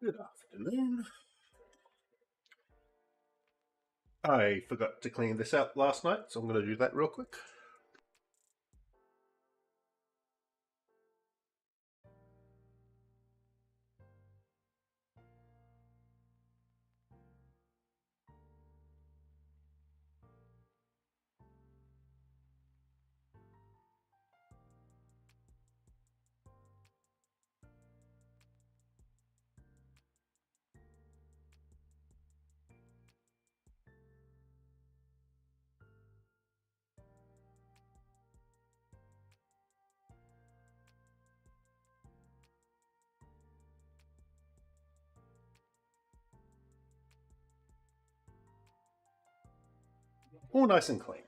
Good afternoon. I forgot to clean this out last night, so I'm going to do that real quick. All nice and clean.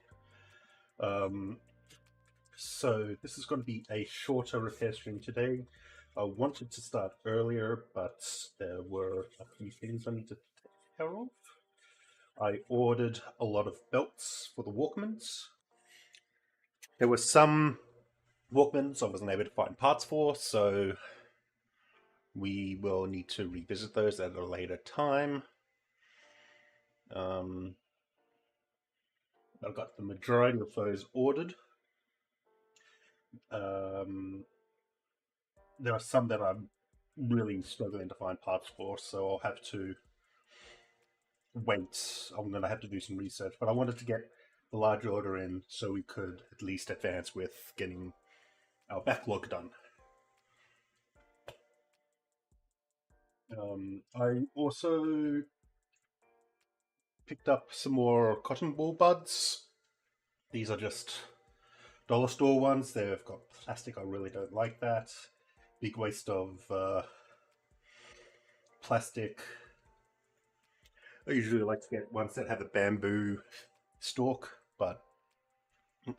Um, so this is going to be a shorter repair stream today. I wanted to start earlier, but there were a few things I need to take care of. I ordered a lot of belts for the Walkmans. There were some Walkmans I wasn't able to find parts for, so we will need to revisit those at a later time. I've got the majority of those ordered. There are some that I'm really struggling to find parts for, so I'll have to wait. I'm going to have to do some research, but I wanted to get the large order in so we could at least advance with getting our backlog done. I also picked up some more cotton ball buds. These are just dollar store ones. They've got plastic. I really don't like that. Big waste of plastic. I usually like to get ones that have a bamboo stalk, but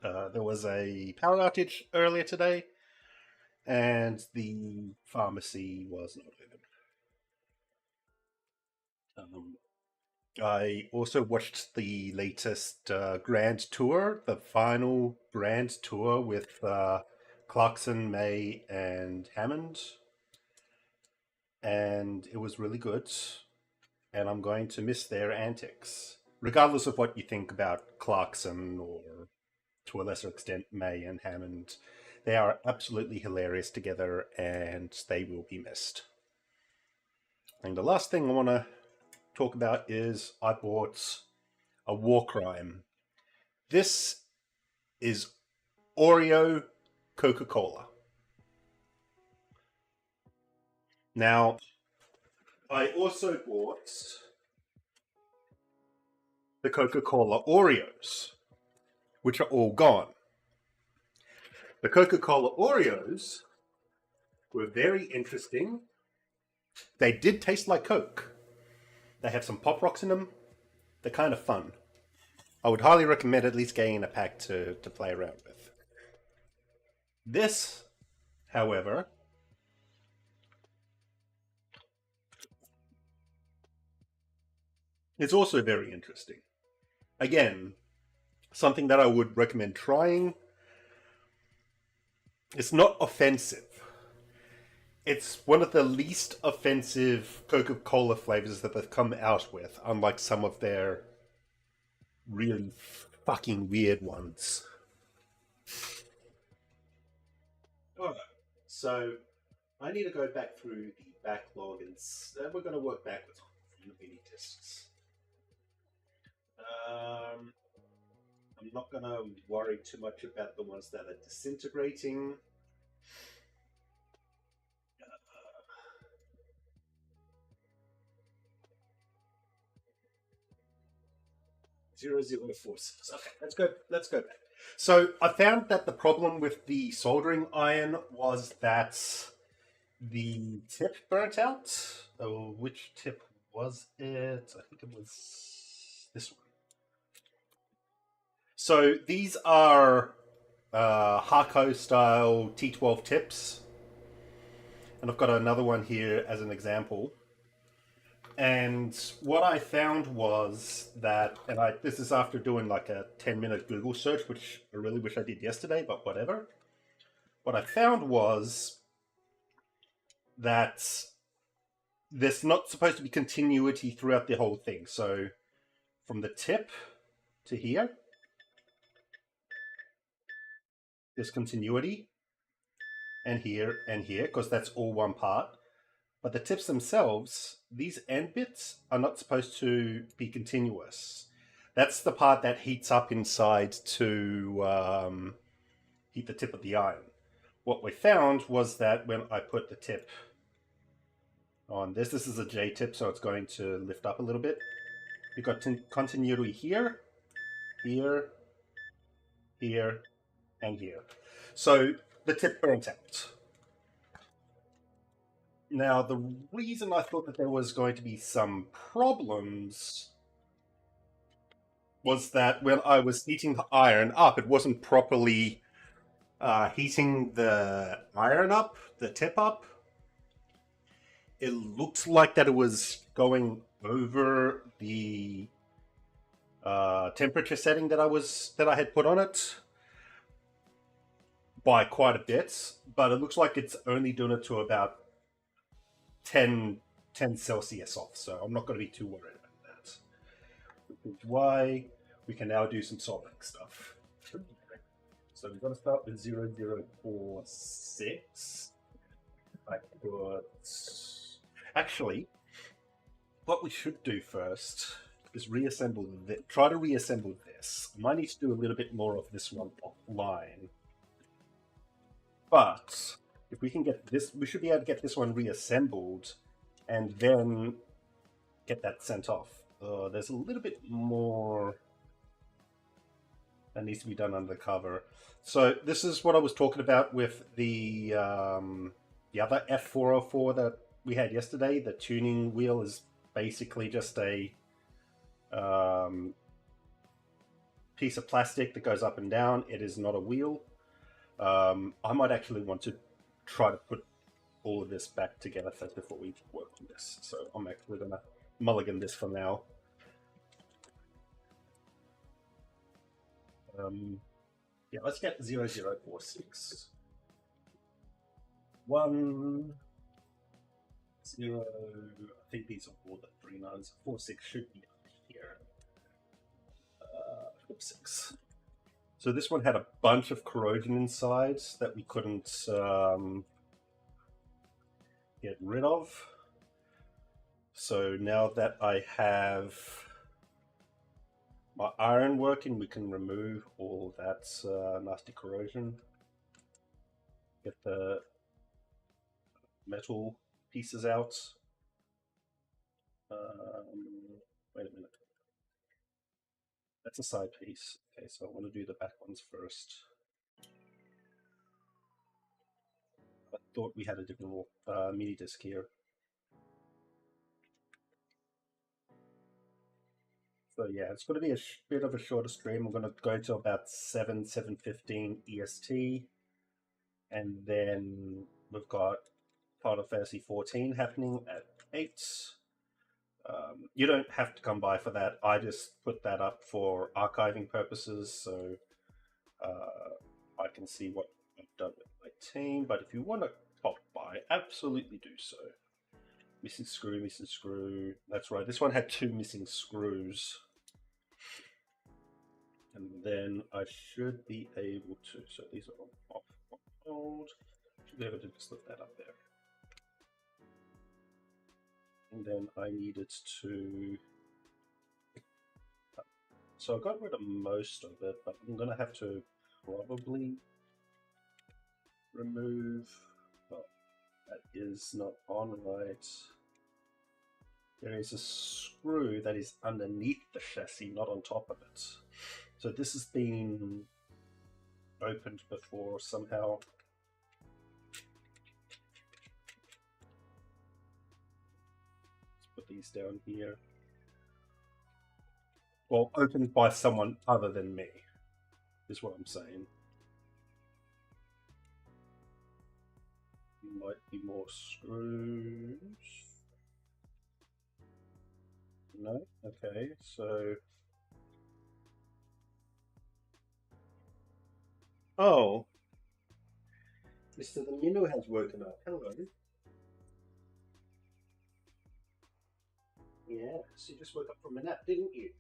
there was a power outage earlier today, and the pharmacy was not open. I also watched the latest Grand Tour, the final Grand Tour with Clarkson, May, and Hammond, and it was really good. And I'm going to miss their antics, regardless of what you think about Clarkson or, to a lesser extent, May and Hammond. They are absolutely hilarious together, and they will be missed. And the last thing I want to talk about is I bought a war crime. This is Oreo Coca-Cola. Now, I also bought the Coca-Cola Oreos, which are all gone. The Coca-Cola Oreos were very interesting. They did taste like Coke. They have some Pop Rocks in them. They're kind of fun. I would highly recommend at least getting a pack to play around with. This, however, is also very interesting. Again, something that I would recommend trying. It's not offensive. It's one of the least offensive Coca-Cola flavors that they've come out with, unlike some of their really fucking weird ones. Alright, so I need to go back through the backlog and we're going to work backwards from the mini discs. I'm not going to worry too much about the ones that are disintegrating. 0046. Okay, let's go back. So I found that the problem with the soldering iron was that the tip burnt out. Oh, which tip was it? I think it was this one. So these are Harco style T12 tips. And I've got another one here as an example. And what I found was that, and this is after doing like a 10-minute Google search, which I really wish I did yesterday, but whatever. What I found was that there's not supposed to be continuity throughout the whole thing. So from the tip to here, there's continuity, and here, because that's all one part. But the tips themselves, these end bits, are not supposed to be continuous. That's the part that heats up inside to heat the tip of the iron. What we found was that when I put the tip on this is a J tip, so it's going to lift up a little bit. We've got continuity here, here, here, and here. So the tip burnt out. Now, the reason I thought that there was going to be some problems was that when I was heating the iron up, it wasn't properly heating the iron up, the tip up. It looked like that it was going over the temperature setting that I had put on it by quite a bit, but it looks like it's only doing it to about 10 Celsius off, so I'm not going to be too worried about that. Which is why we can now do some solving stuff. So we're going to start with 0046. I put... Actually, what we should do first is reassemble this. Try to reassemble this. I might need to do a little bit more of this one offline. But if we can get this, we should be able to get this one reassembled and then get that sent off. There's a little bit more that needs to be done under the cover. So this is what I was talking about with the other F404 that we had yesterday. The tuning wheel is basically just a piece of plastic that goes up and down. It is not a wheel. I might actually want to try to put all of this back together first before we work on this. So I'm actually going to mulligan this for now. Yeah, let's get 0046. 1, 0, I think these are all the 3 9s. 46 should be up here. 6. So this one had a bunch of corrosion inside that we couldn't get rid of. So now that I have my iron working, we can remove all that nasty corrosion. Get the metal pieces out. Wait a minute. That's a side piece. Okay, so I want to do the back ones first. I thought we had a different mini disc here. So yeah, it's going to be a bit of a shorter stream. I'm going to go to about 7:15 EST. And then we've got Final Fantasy XIV happening at 8. You don't have to come by for that. I just put that up for archiving purposes, so I can see what I've done with my team. But if you want to pop by, absolutely do so. Missing screw. That's right. This one had 2 missing screws. And then I should be able to... So these are off, hold. Should be able to just lift that up there. And then I needed to... So I got rid of most of it, but I'm going to have to probably remove... Oh, that is not on right. There is a screw that is underneath the chassis, not on top of it. So this has been opened before somehow. Let's put these down here. Well, opened by someone other than me, is what I'm saying. Might be more screws. No? Okay, so... Oh! Mr. The Minnow has woken up. Hello. Yes, you just woke up from a nap, didn't you?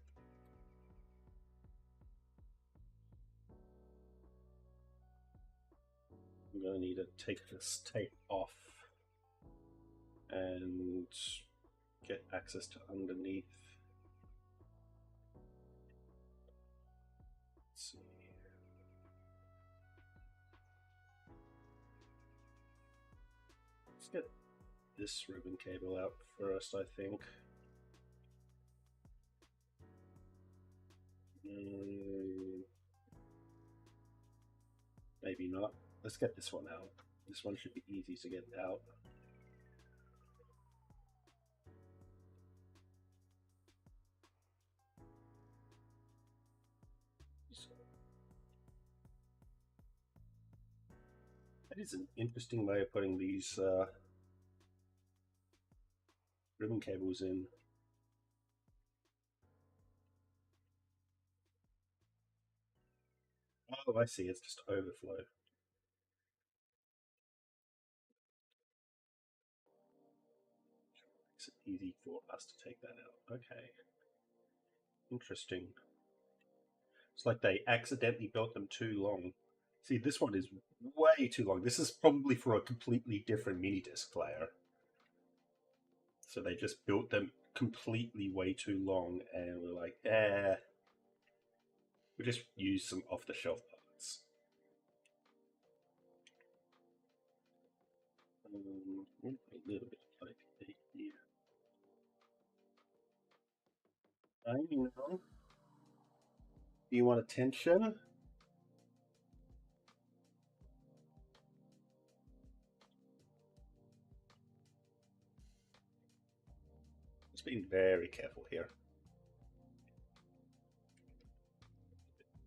I'm going to need to take this tape off and get access to underneath. Let's see. Let's get this ribbon cable out first, I think. Maybe not. Let's get this one out. This one should be easy to get out. That is an interesting way of putting these ribbon cables in. Oh, I see. It's just overflow. Makes it easy for us to take that out. Okay. Interesting. It's like they accidentally built them too long. See, this one is way too long. This is probably for a completely different mini disc player. So they just built them completely way too long, and we're like, we'll just use some off-the-shelf parts. A little bit like here. I know. Do you want attention? Just being very careful here.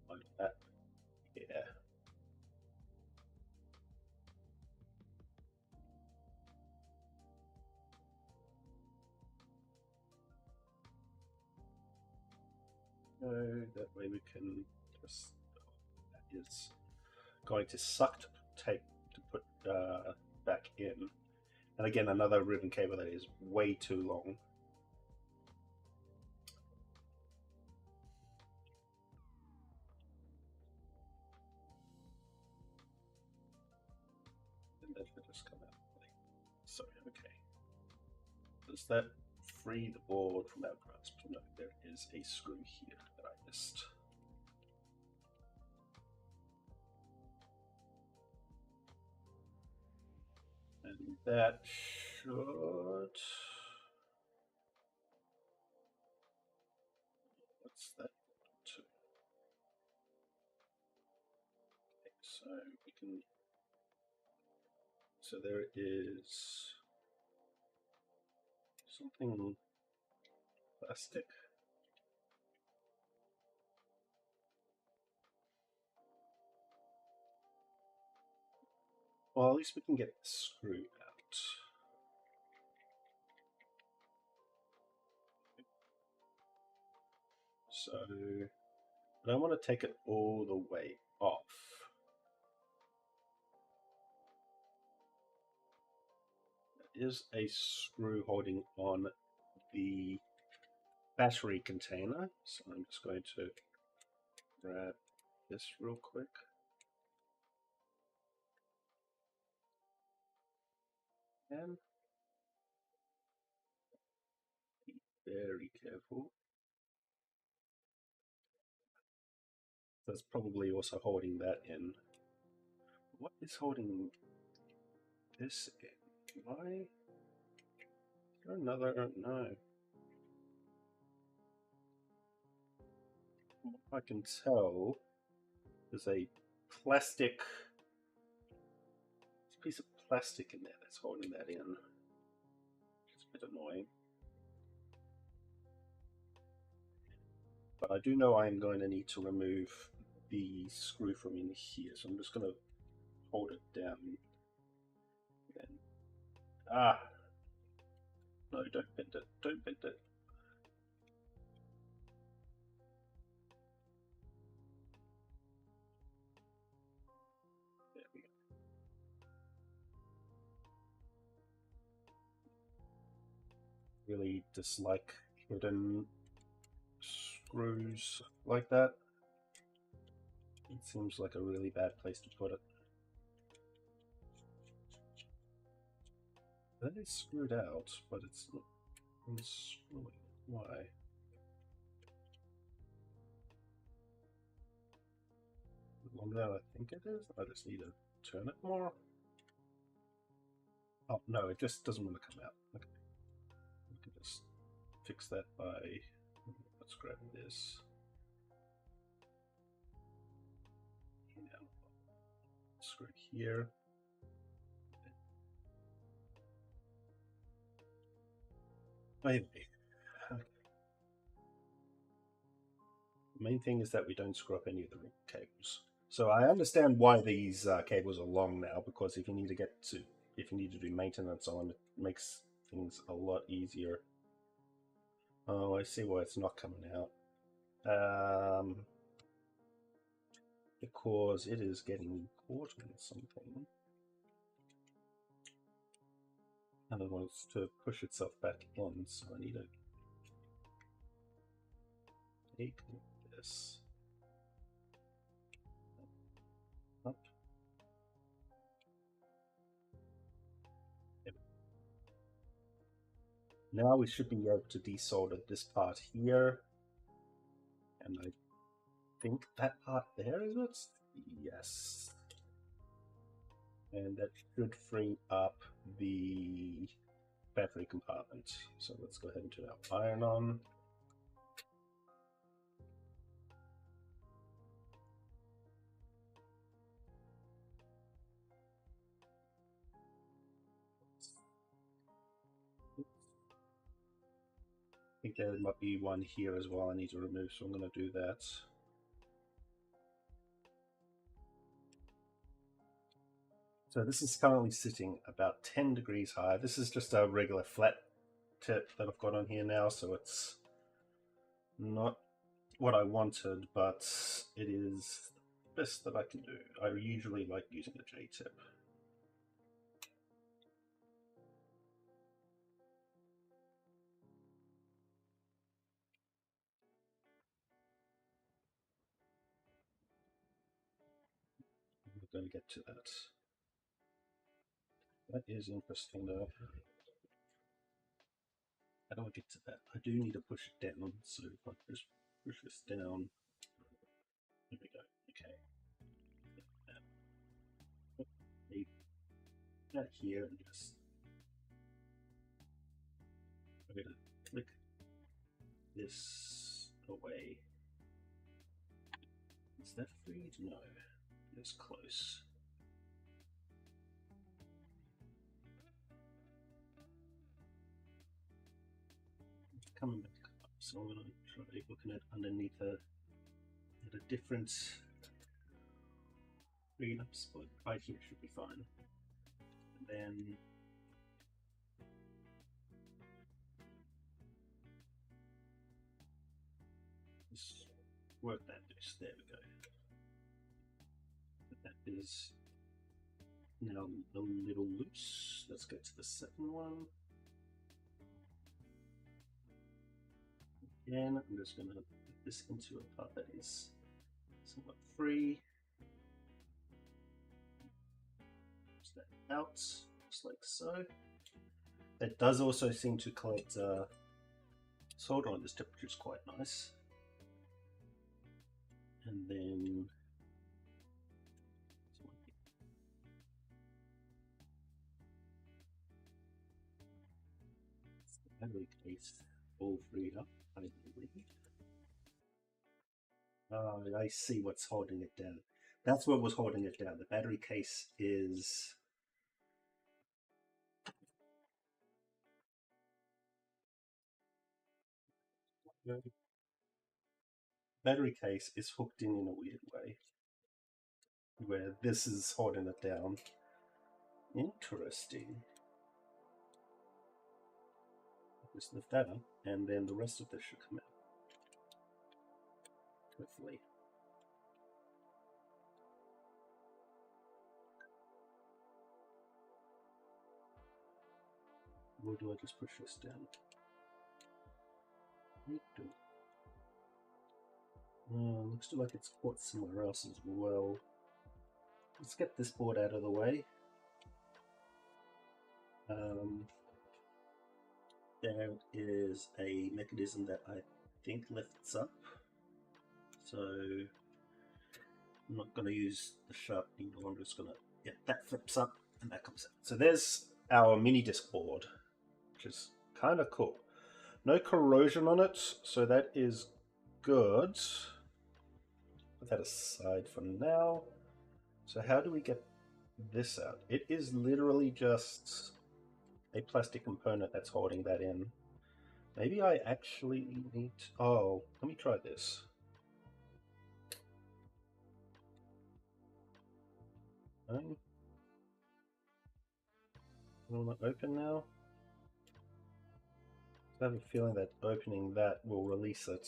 Like that. Yeah. So that way we can just, that is going to suck tape to put back in. And again, another ribbon cable that is way too long. And that should just come out like so. Okay. Does that free the board from our grasp? No, there is a screw here that I missed. And that should... What's that to? Okay, so we can... So there is something plastic. Well, at least we can get the screw out. So I don't want to take it all the way off. There is a screw holding on the battery container, so I'm just going to grab this real quick. And be very careful. That's probably also holding that in. What is holding this in? Why? Is there another? No. From what I can tell, there's a plastic. There's a piece of plastic in there that's holding that in. It's a bit annoying. But I do know I'm going to need to remove the screw from in here, so I'm just going to hold it down. Then, no, don't bend it. Don't bend it. There we go. Really dislike hidden screws like that. It seems like a really bad place to put it. That is screwed out, but it's not unscrewing. Why? Longer than I think it is. I just need to turn it more. Oh no, it just doesn't want to come out. Okay, we can just fix that by. Let's grab this. Now, screw it here. Anyway, the main thing is that we don't screw up any of the cables. So I understand why these cables are long now, because if you need to do maintenance on them, it makes things a lot easier. Oh, I see why it's not coming out. Because it is getting caught in something. And it wants to push itself back in, so I need to take this up. Yep. Now we should be able to desolder this part here. And I think that part there is it? Yes. And that should free up the battery compartment. So let's go ahead and turn our iron on. I think there might be one here as well I need to remove, so I'm going to do that. So this is currently sitting about 10 degrees high. This is just a regular flat tip that I've got on here now, so it's not what I wanted, but it is the best that I can do. I usually like using a J-tip. We're going to get to that. That is interesting though. How do I get to that? I do need to push it down, so if I just push this down, there we go. Okay. Leave that here and just I'm going to click this away. Is that freed? No. It's close. It's coming back up, so I'm going to try looking at underneath at a different freed up spot. Right here should be fine. And then just work that loose. There we go. That is now a little loose. Let's go to the second one. Again, I'm just going to put this into a part that is somewhat free. Push that out, just like so. It does also seem to collect solder on this tip, which is quite nice. And then the battery case all freed up, I believe. I see what's holding it down. That's what was holding it down. The battery case is hooked in a weird way, where this is holding it down. Interesting. Just lift that up, and then the rest of this should come out. Hopefully. Or do I just push this down? Looks like it's caught somewhere else as well. Let's get this board out of the way. There is a mechanism that I think lifts up. So I'm not going to use the sharpening tool. I'm just going to, yeah, that flips up and that comes out. So there's our mini disc board, which is kind of cool. No corrosion on it, so that is good. Put that aside for now. So how do we get this out? It is literally just a plastic component that's holding that in. Maybe I actually need... Oh, let me try this. Will it open now? I have a feeling that opening that will release it.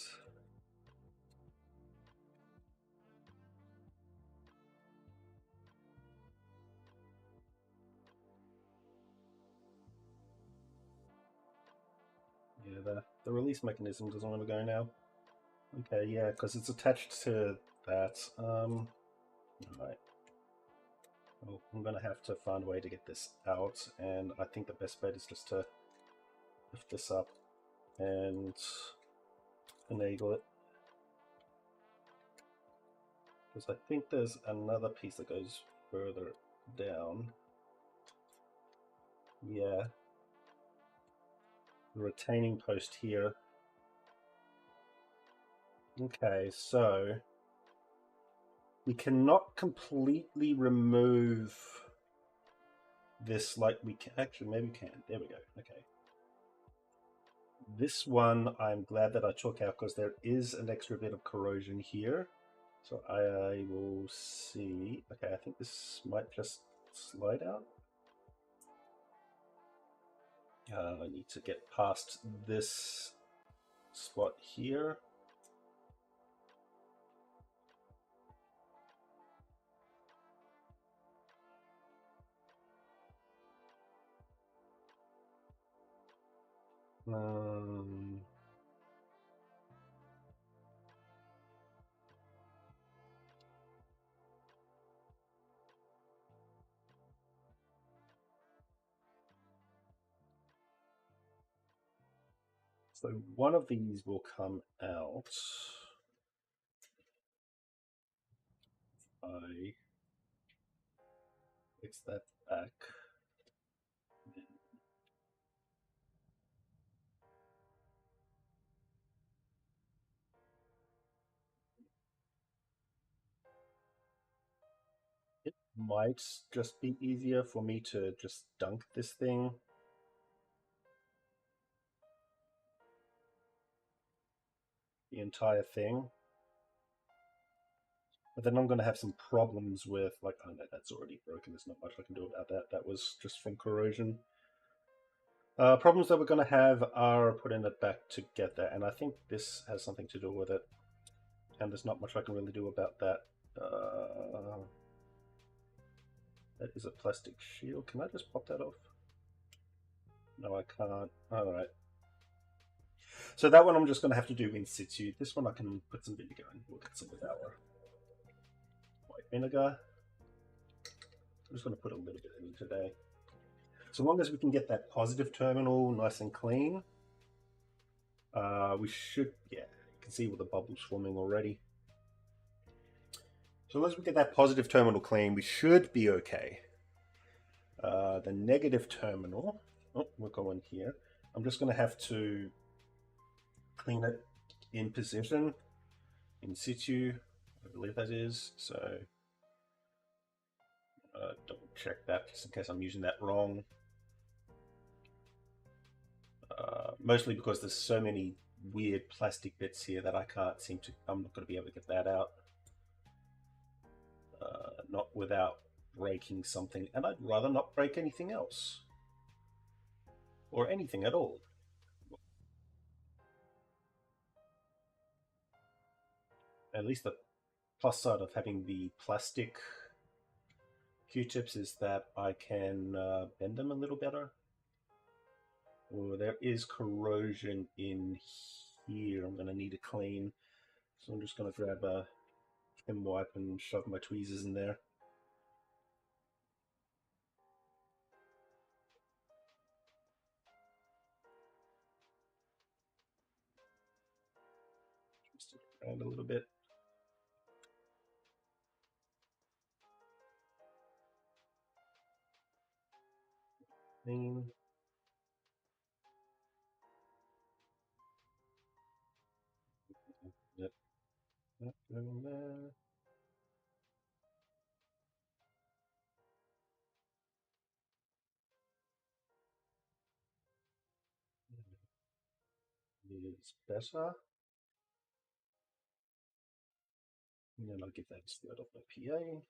Yeah, the release mechanism doesn't want to go now. Okay, yeah, because it's attached to that. Alright. Well, I'm going to have to find a way to get this out, and I think the best bet is just to lift this up and finagle it. Because I think there's another piece that goes further down. Yeah. The retaining post here. Okay, so we cannot completely remove this like we can. Actually, maybe we can. There we go. Okay. This one I'm glad that I took out because there is an extra bit of corrosion here. So I will see. Okay, I think this might just slide out. I need to get past this spot here. So one of these will come out. I fix that back. It might just be easier for me to just dunk this thing. The entire thing. But then I'm going to have some problems with, like, oh no, that's already broken. There's not much I can do about that. That was just from corrosion. Problems that we're going to have are putting it back together, and I think this has something to do with it. And there's not much I can really do about that. That is a plastic shield. Can I just pop that off? No, I can't. Alright. So that one I'm just going to have to do in situ. This one I can put some vinegar in. We'll get some with our white vinegar. I'm just going to put a little bit in today. So long as we can get that positive terminal nice and clean, we should, yeah, you can see all the bubbles forming already. So as we get that positive terminal clean, we should be okay. The negative terminal, oh, we're going here. I'm just going to have to clean it in position, in situ, I believe that is. So double check that just in case I'm using that wrong. Mostly because there's so many weird plastic bits here that I can't seem to, I'm not going to be able to get that out. Not without breaking something, and I'd rather not break anything else. Or anything at all. At least the plus side of having the plastic Q-tips is that I can bend them a little better. Oh, there is corrosion in here I'm going to need to clean. So I'm just going to grab a Kim wipe and shove my tweezers in there. Twist it around a little bit. Clean. Yep. That going there. Is better. And then I'll give that a squirt off my PA.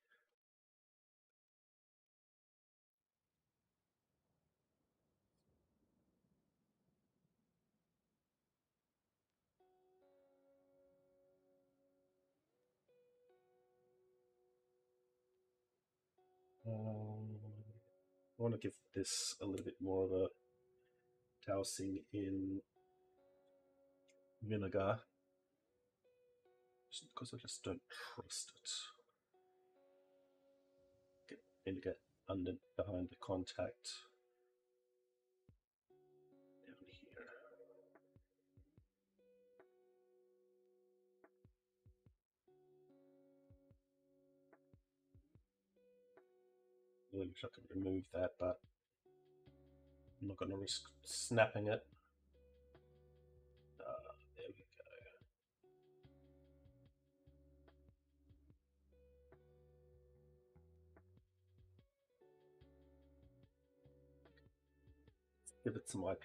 I want to give this a little bit more of a dousing in vinegar, just because I just don't trust it. Get vinegar under behind the contact down here. I really wish I could remove that, but I'm not going to risk snapping it. There we go. Give it some IPA.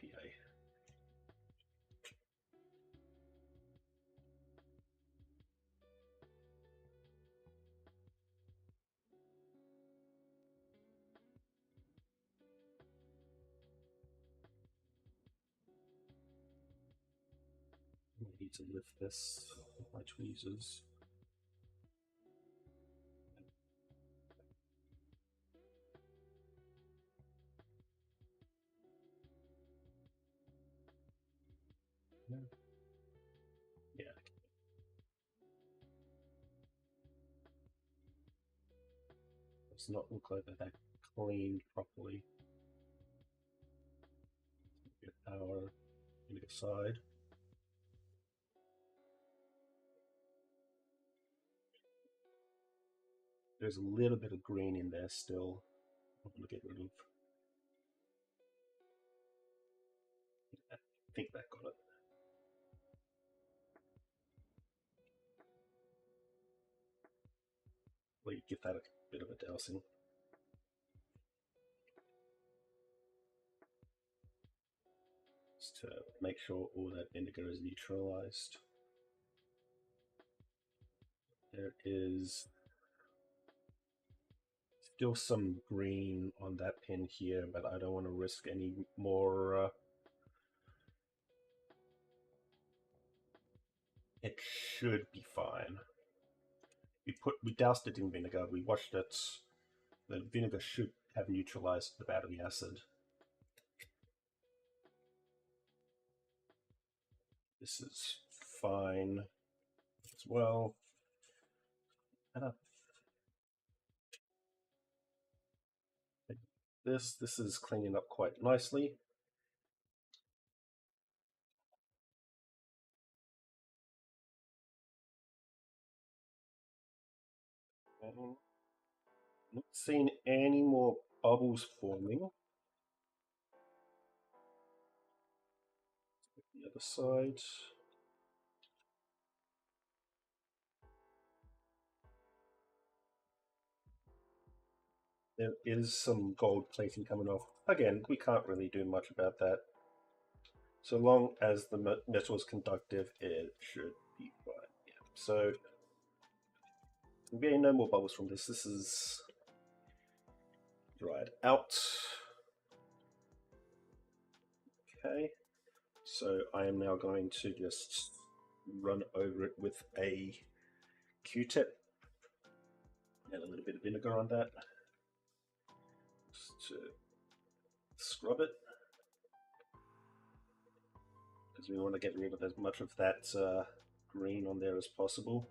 I need to lift this with my tweezers. Yeah. Does not look like that cleaned properly. Get our vinegar side. There's a little bit of green in there still. I'm going to get rid of. I think that got it. Well, you give that a bit of a dousing. Just to make sure all that vinegar is neutralized. There is still some green on that pin here, but I don't want to risk any more. It should be fine. We doused it in vinegar. We washed it. The vinegar should have neutralized the battery acid. This is fine as well. This is cleaning up quite nicely. Not seeing any more bubbles forming. The other side. There is some gold plating coming off. Again, we can't really do much about that. So long as the metal is conductive, it should be fine. Yeah. So there'll be no more bubbles from this. This is dried out. Okay. So I am now going to just run over it with a Q-tip and a little bit of vinegar on that, just to scrub it. because we want to get rid of as much of that green on there as possible.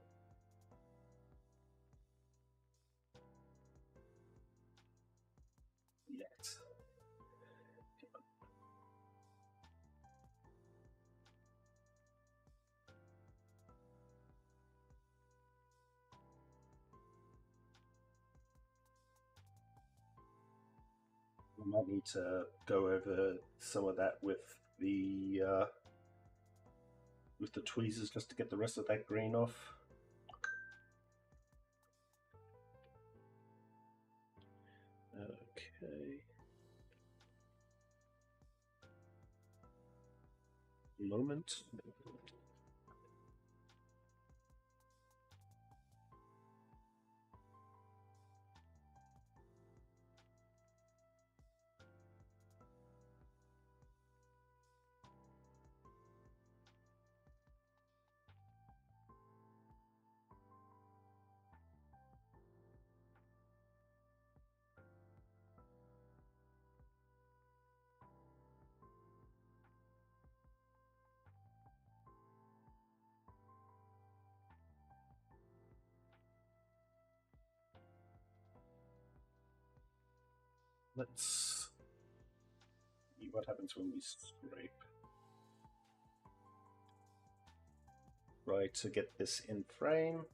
Yet. We might need to go over some of that with the tweezers just to get the rest of that green off. Okay. Moment. Let's see what happens when we scrape. Right, to get this in frame,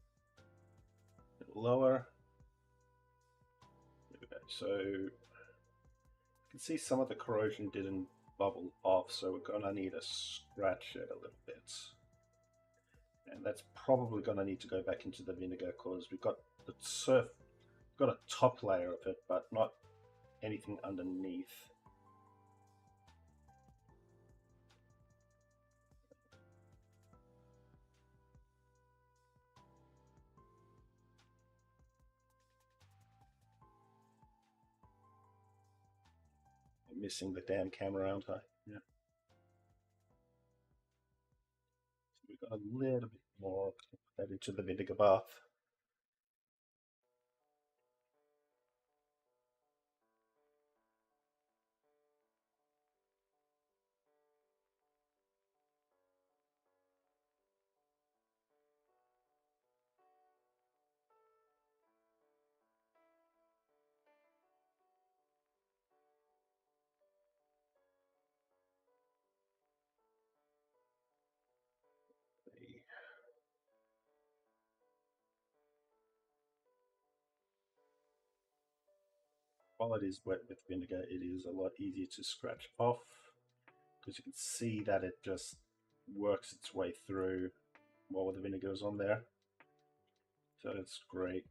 a bit lower. There we go. So you can see some of the corrosion didn't bubble off, so we're gonna need to scratch it a little bit. And that's probably gonna need to go back into the vinegar because we've got the got a top layer of it, but not anything underneath. I'm missing the damn camera, aren't I? Yeah. So we've got a little bit more of that into the vinegar bath. While it is wet with vinegar, it is a lot easier to scratch off because you can see that it just works its way through while the vinegar is on there. So it's great.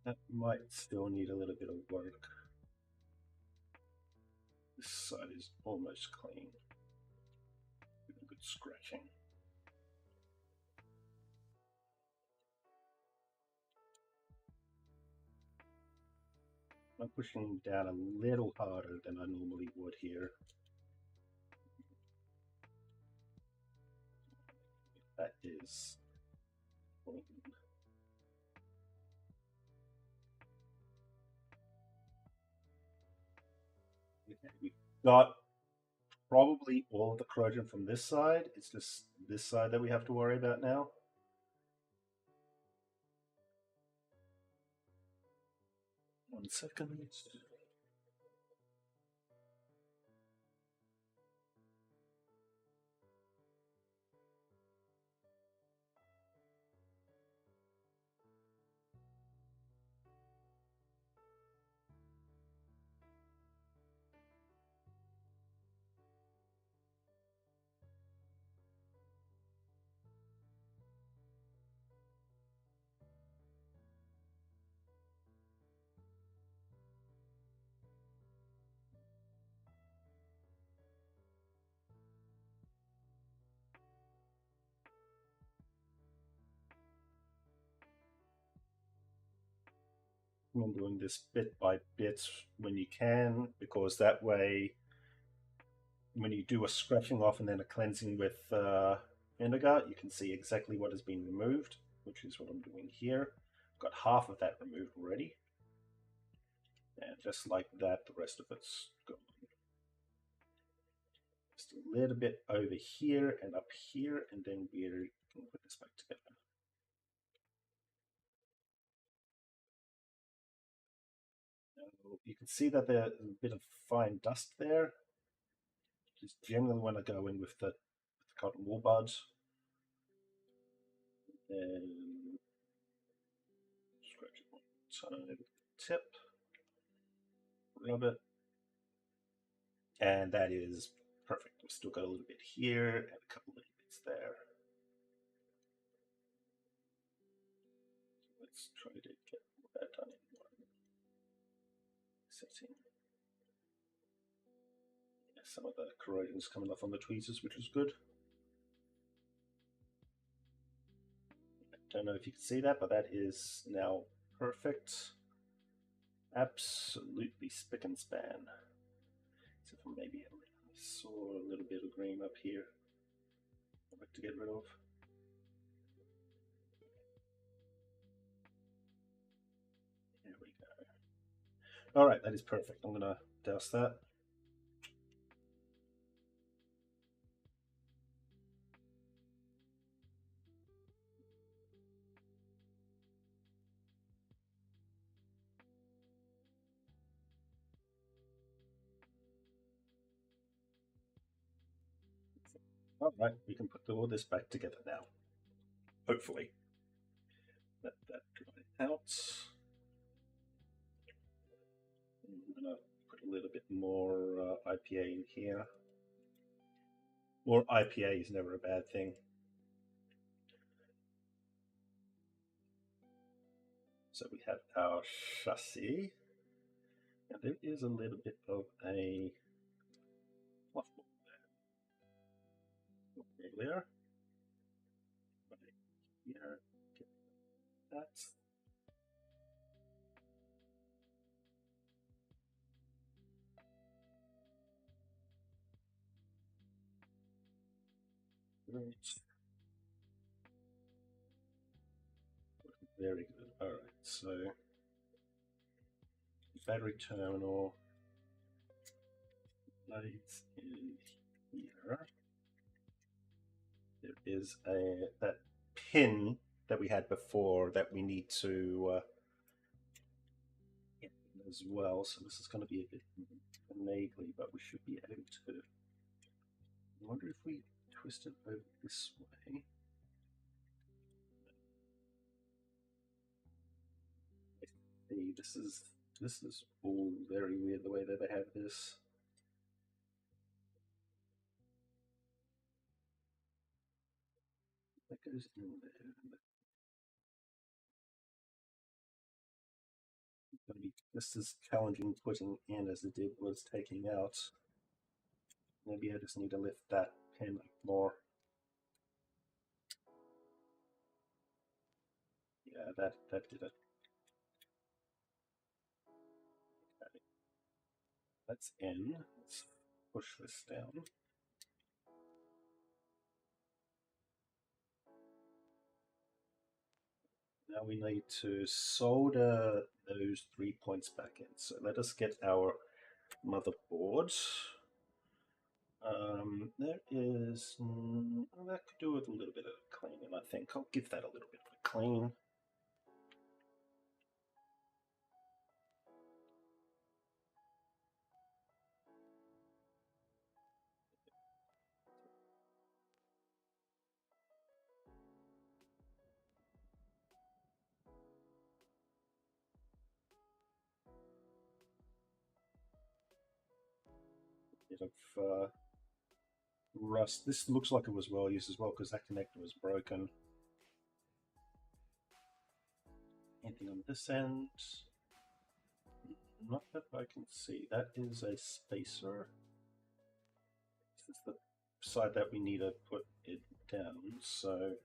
That might still need a little bit of work. This side is almost clean. Good scratching. I'm pushing down a little harder than I normally would here. That is clean. Okay, we got probably all of the corrosion from this side. It's just this side that we have to worry about now. One second. recommend doing this bit by bit when you can, because that way, when you do a scratching off and then a cleansing with vinegar, you can see exactly what has been removed, which is what I'm doing here. I've got half of that removed already. And just like that, the rest of it's gone. Just a little bit over here and up here, and then we're going to put this back together. Now, you can see that there's a bit of fine dust there. Just generally want to go in with the cotton wool buds. And scratch it one time with the tip, rub it, and that is perfect. We've still got a little bit here and a couple little bits there. So let's try to get that done in one setting. Yeah, some of the corrosion is coming off on the tweezers, which is good. Don't know if you can see that, but that is now perfect. Absolutely spick and span. Except for maybe I saw a little bit of green up here I'd like to get rid of. There we go. All right, that is perfect. I'm gonna douse that. All right, we can put all this back together now. Hopefully. Let that dry out. I'm going to put a little bit more IPA in here. More IPA is never a bad thing. So we have our chassis. And there is a little bit of a fluff ball there. Earlier. Right here. Get that. Great. Very good. All right, so battery terminal lights in here. There is that pin that we had before that we need to get in as well. So this is going to be a bit finagly, but we should be able to. I wonder if we twist it over this way. See, this is all very weird the way that they have this. That goes in there. It's going to be just as challenging putting in as it did was taking out. Maybe I just need to lift that pin up more. Yeah, that did it. Okay. That's in. Let's push this down. Now we need to solder those 3 points back in. So let us get our motherboard. There is, that could do with a little bit of cleaning, I think. I'll give that a little bit of a clean. Bit of rust. This looks like it was well used as well because that connector was broken. Anything on this end? Not that I can see. That is a spacer. This is the side that we need to put it down. So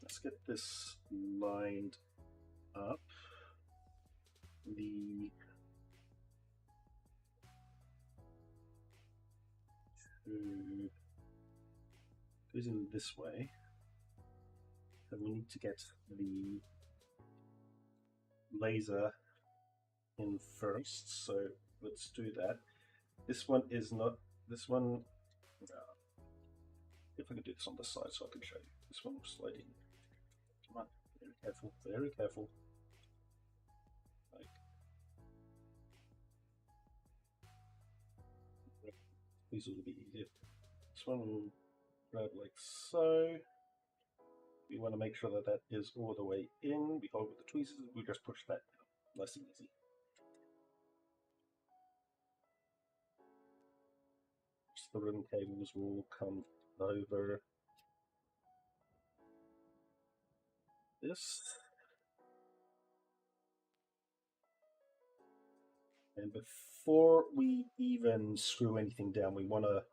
let's get this lined up. the two goes in this way. So we need to get the laser in first. So let's do that. This one is not. This one. If I can do this on the side so I can show you. This one will slide in. Come on, very careful, very careful. Like, these will be easier. This one will grab like so. We want to make sure that that is all the way in. We hold with the tweezers. We just push that down. Nice and easy. Just the ribbon cables will come over this. And before we even screw anything down, we want to,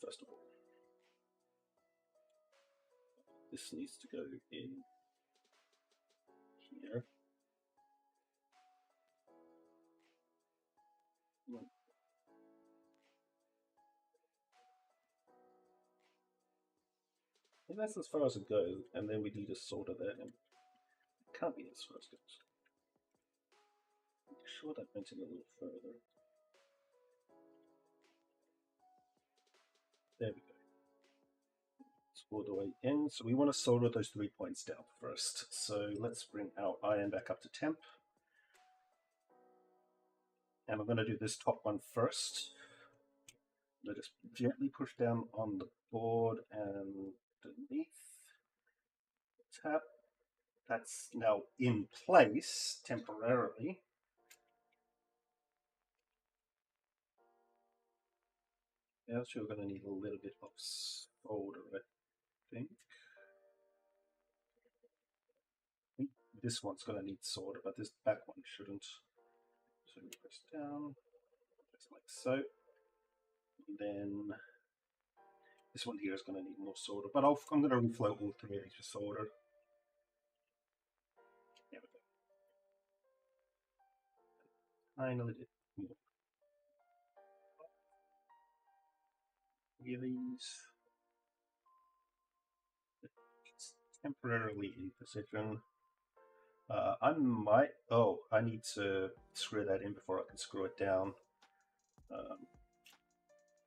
first of all, this needs to go in here. And that's as far as it goes, and then we need to solder that in. It can't be as far as it goes. I'm sure that went in a little further. There we go. It's all the way in. So we want to solder those 3 points down first. So let's bring our iron back up to temp. And I'm going to do this top one first. Let us gently push down on the board and underneath. Tap. That's now in place temporarily. Now you're going to need a little bit of solder, I think. This one's going to need solder, but this back one shouldn't. So we press down, just like so. And then this one here is going to need more solder, but I'm going to reflow all three of these with solder. There we go. Finally, more. Three of these. It's temporarily in position. I might. Oh, I need to screw that in before I can screw it down.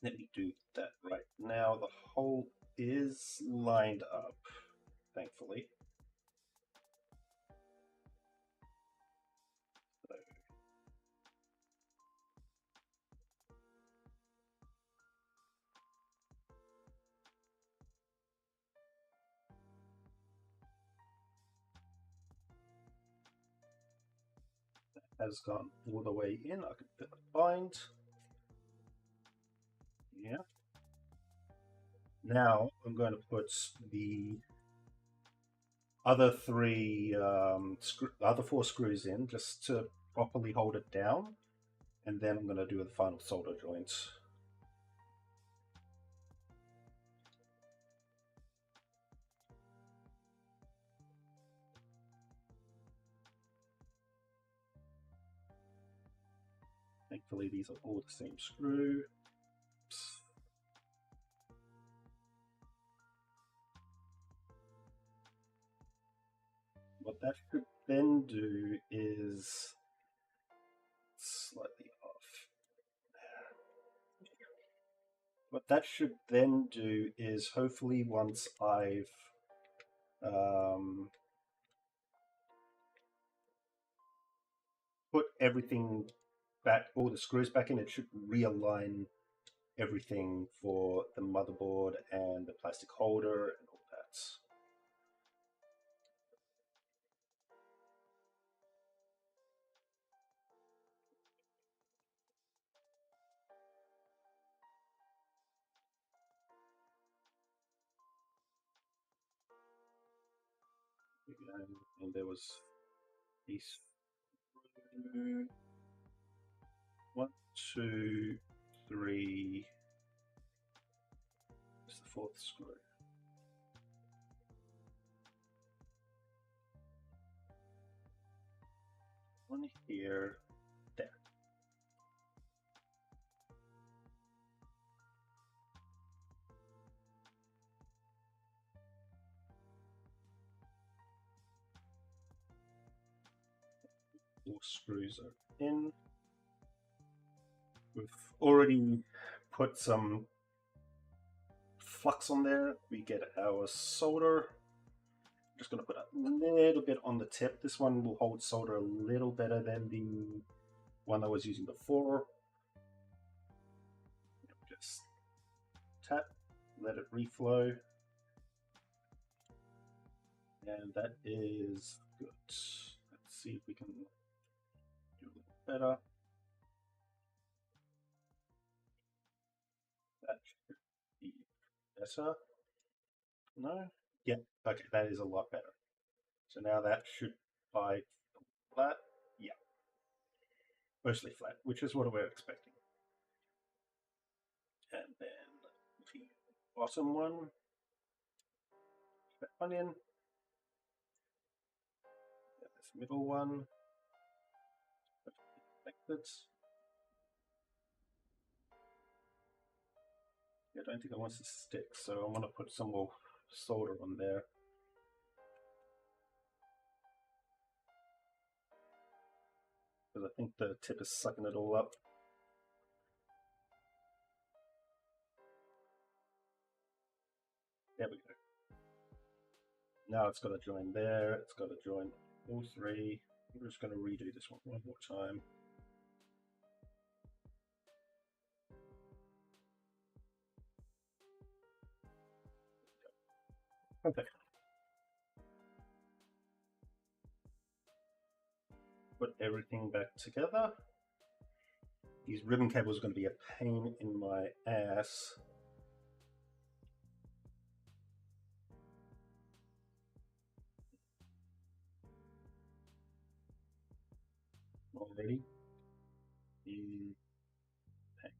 Let me do that right now. The hole is lined up, thankfully. So, that has gone all the way in. I can put a bind. Yeah. Now I'm going to put the other other four screws in just to properly hold it down, and then I'm going to do the final solder joint. Thankfully, these are all the same screw. What that should then do is slightly off. What that should then do is hopefully once I've put everything back, all the screws back in, it should realign everything for the motherboard and the plastic holder and all that. And there was these 1, 2, 3. It's the fourth screw. One here, there. All screws are in. We've already put some flux on there. We get our solder. I'm just going to put a little bit on the tip. This one will hold solder a little better than the one I was using before. Just tap, let it reflow. And that is good. Let's see if we can do a little better. That should be better. No? Yeah, okay, that is a lot better. So now that should lie flat. Yeah, mostly flat, which is what we're expecting. And then the bottom one, that one in. And this middle one, like this. I don't think I want it to stick, so I want to put some more solder on there. Because I think the tip is sucking it all up. There we go. Now it's got to join there, it's got to join all three. I'm just going to redo this one more time. Okay. Put everything back together. These ribbon cables are going to be a pain in my ass. Already. In pain.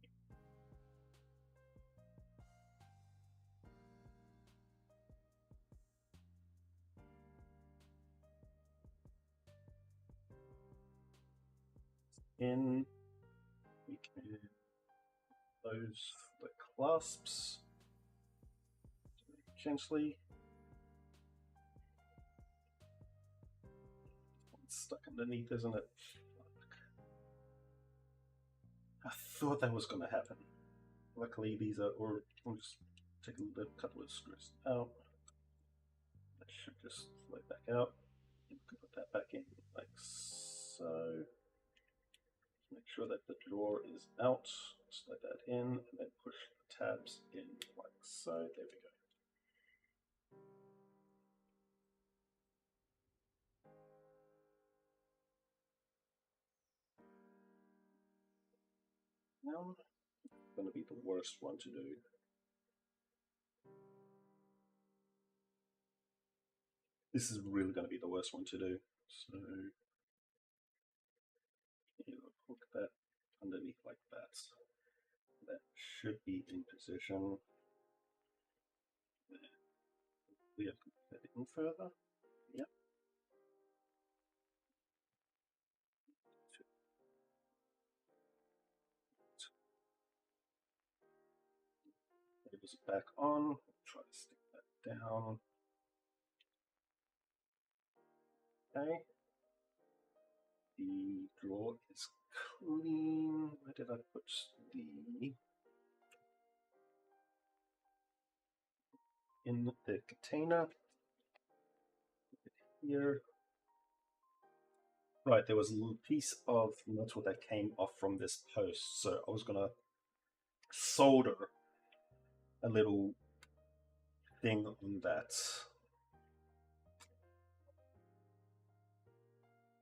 In, we can close the clasps gently. It's stuck underneath, isn't it? I thought that was going to happen. Luckily, these are, or I'll just take a couple of screws out. That should just slide back out. You can put that back in like so. Make sure that the drawer is out. Slide that in, and then push the tabs in like so. There we go. Now, it's going to be the worst one to do. This is really going to be the worst one to do. So, hook that underneath like that. That should be in position. We have to put it in further. Yep. Cables back on. Try to stick that down. Okay. The drawer is clean. Where did I put the... in the container? Here. Right, there was a little piece of metal that came off from this post, so I was gonna solder a little thing on that.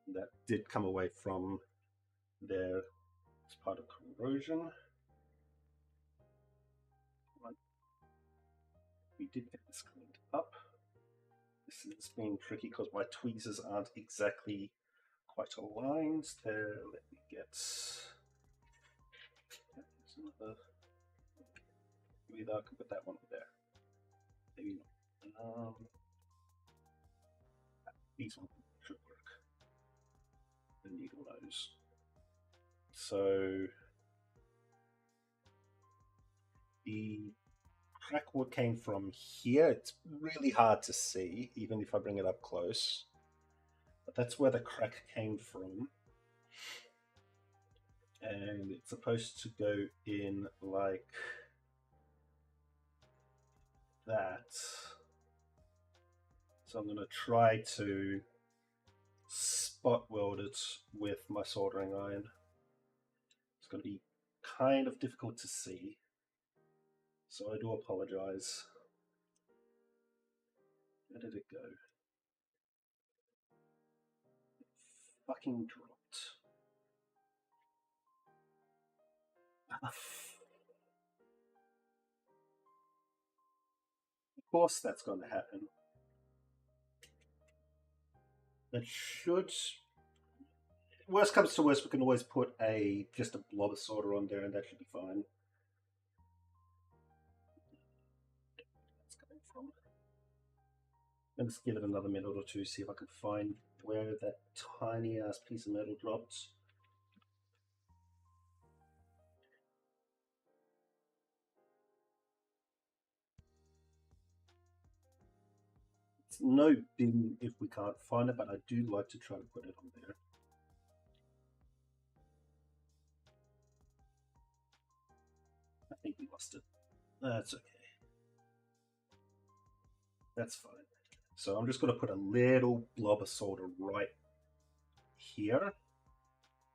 That did come away from there as part of corrosion. We did get this cleaned up. This has been tricky because my tweezers aren't exactly quite aligned. There, let me get another. Maybe I can put that one there. Maybe not. These ones should work. the needle nose. So the crack came from here. It's really hard to see, even if I bring it up close. But that's where the crack came from. And it's supposed to go in like that. So I'm going to try to spot weld it with my soldering iron. It's going to be kind of difficult to see, so I do apologize. Where did it go? It fucking dropped. Of course that's going to happen. It should... Worst comes to worst, we can always put just a blob of solder on there and that should be fine. That's coming from. And just give it another minute or two, see if I can find where that tiny ass piece of metal dropped. It's no bin if we can't find it, but I do like to try to put it on there. I think we lost it. That's okay. That's fine. So I'm just going to put a little blob of solder right here,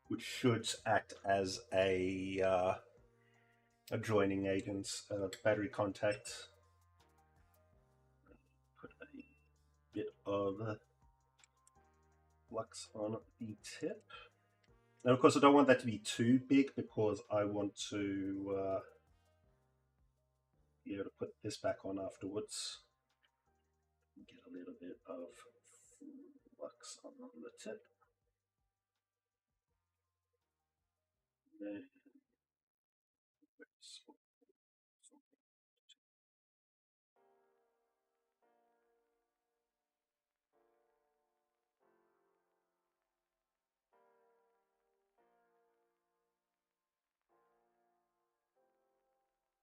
which should act as a joining agent, battery contact. Put a bit of flux on the tip. Now, of course, I don't want that to be too big because I want to be able to put this back on afterwards. Get a little bit of flux on the tip. There.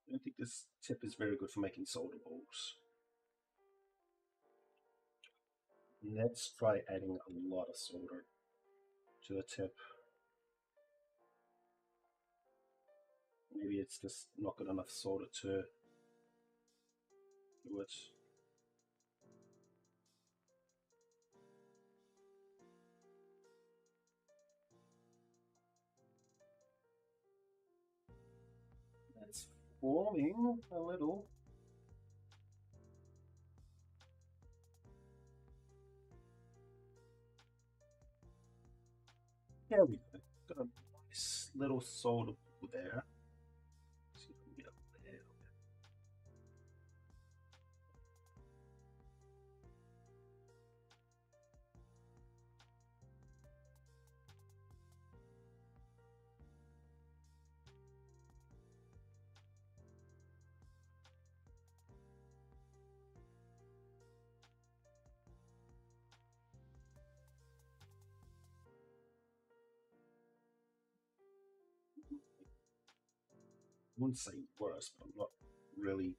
I don't think this tip is very good for making solder balls. Let's try adding a lot of solder to the tip. Maybe it's just not good enough solder to do it. That's forming a little. There we go. Got a nice little solder there. See if we can get up there. I wouldn't say worse, but I'm not really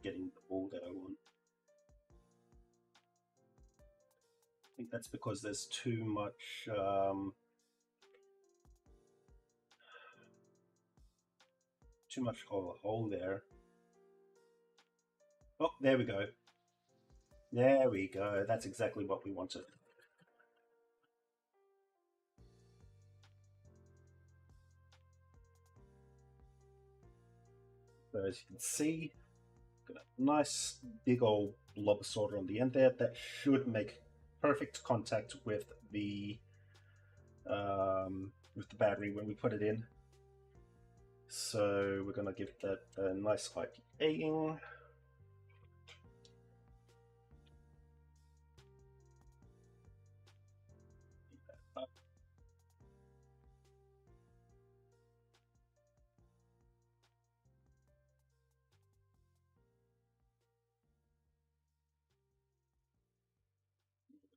getting the ball that I want. I think that's because there's too much hole there. Oh, there we go. There we go. That's exactly what we wanted. So as you can see, got a nice big old blob of solder on the end there. That should make perfect contact with the battery when we put it in. So we're going to give that a nice IPA-ing.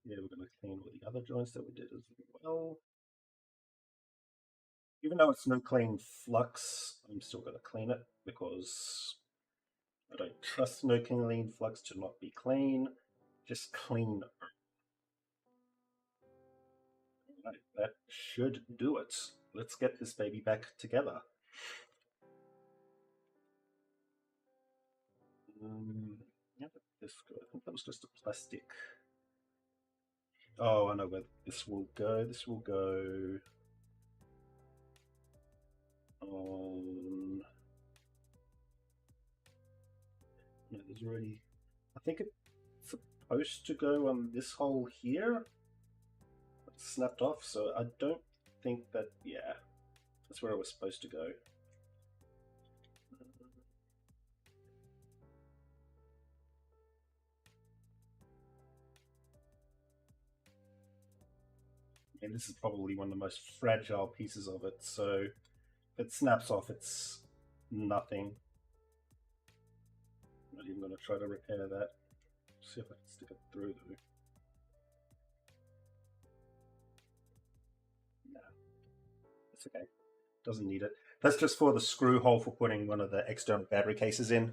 Yeah, we're going to clean all the other joints that we did as well. Even though it's no clean flux, I'm still going to clean it because I don't trust no clean flux to not be clean. Just clean. Right, that should do it. Let's get this baby back together. Yeah, this I think that was just a plastic. Oh, I know where this will go. This will go on. No, there's already. I think it's supposed to go on this hole here. It's snapped off, so I don't think that. Yeah, that's where it was supposed to go. And this is probably one of the most fragile pieces of it, so if it snaps off, it's nothing. I'm not even going to try to repair that. See if I can stick it through though. No, it's okay. Doesn't need it. That's just for the screw hole for putting one of the external battery cases in.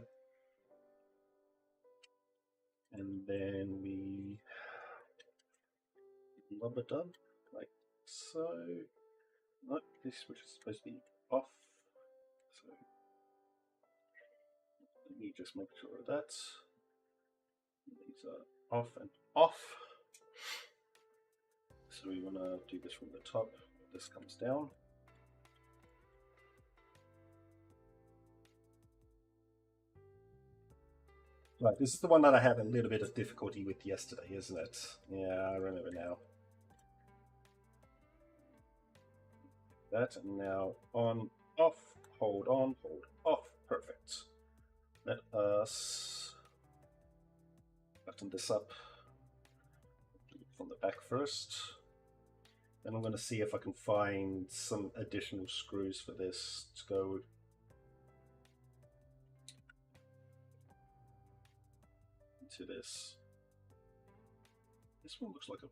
And then we lob it up like so. Nope, this switch is supposed to be off. So let me just make sure of that. These are off and off. So we want to do this from the top. This comes down. Right, this is the one that I had a little bit of difficulty with yesterday, isn't it? Yeah, I remember now. That, and now on, off, hold on, hold off. Perfect. Let us button this up from the back first. Then I'm going to see if I can find some additional screws for this to go into this. This one looks like a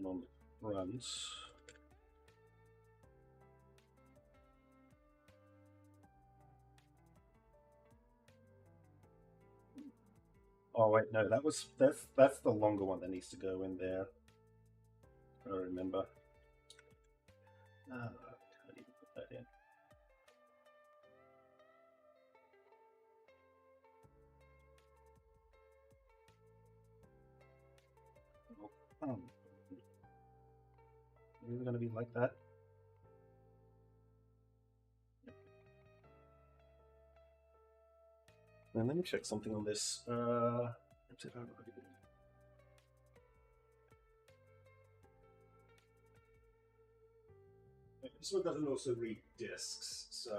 on the runs. Oh wait, no, that's the longer one that needs to go in there. I remember. Can't even put that in. Oh, is it going to be like that? And let me check something on this. This one doesn't also read discs, so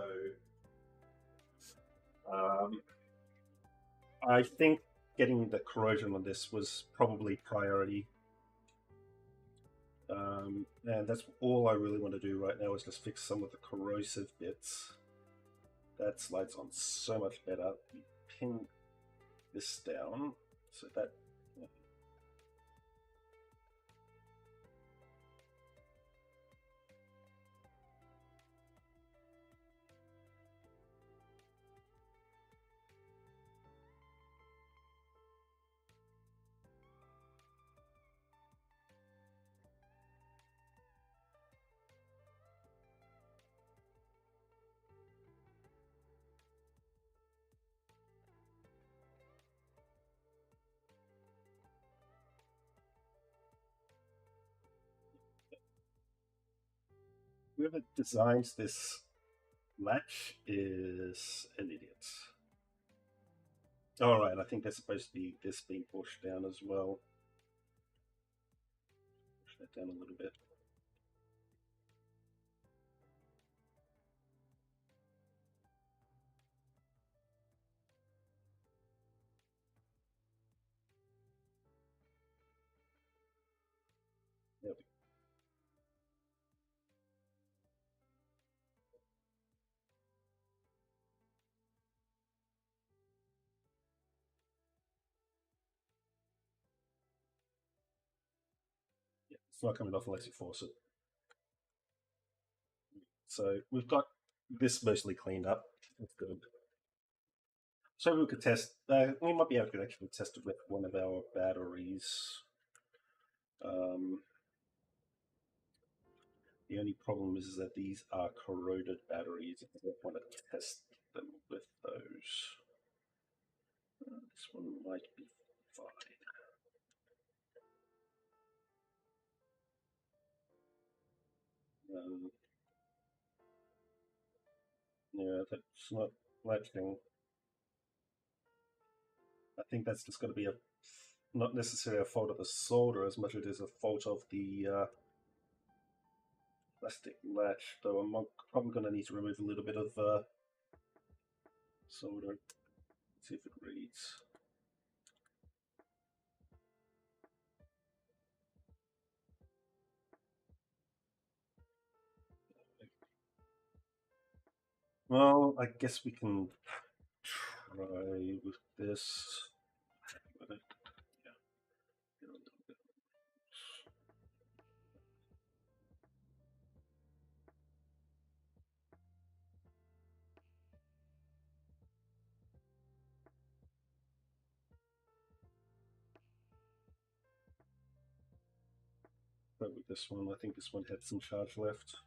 I think getting the corrosion on this was probably priority. And that's all I really want to do right now is just fix some of the corrosive bits. That slides on so much better. We pin this down so that whoever designs this latch is an idiot. All right, I think there's supposed to be this being pushed down as well. Push that down a little bit. There we It's not coming off unless you force it. So we've got this mostly cleaned up. That's good. So we could test. We might be able to actually test it with one of our batteries. The only problem is that these are corroded batteries. I don't want to test them with those. This one might be fine. Yeah, that's not latching. I think that's just going to be a not necessarily a fault of the solder as much as it is a fault of the plastic latch. Though I'm probably going to need to remove a little bit of solder. See if it reads. Well, I guess we can try with this. Yeah. But with this one, I think this one had some charge left.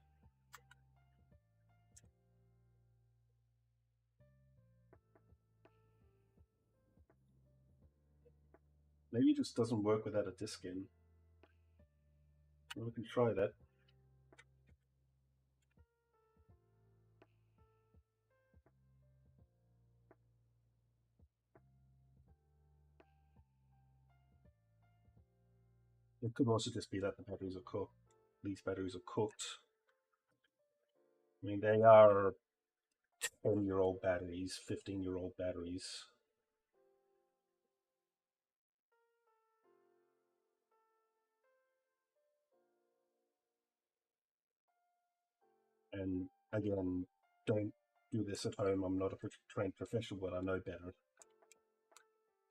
Maybe it just doesn't work without a disc in. Well, we can try that. It could also just be that the batteries are cooked. These batteries are cooked. I mean, they are 10-year-old batteries, 15-year-old batteries. And again, don't do this at home. I'm not a trained professional, but I know better.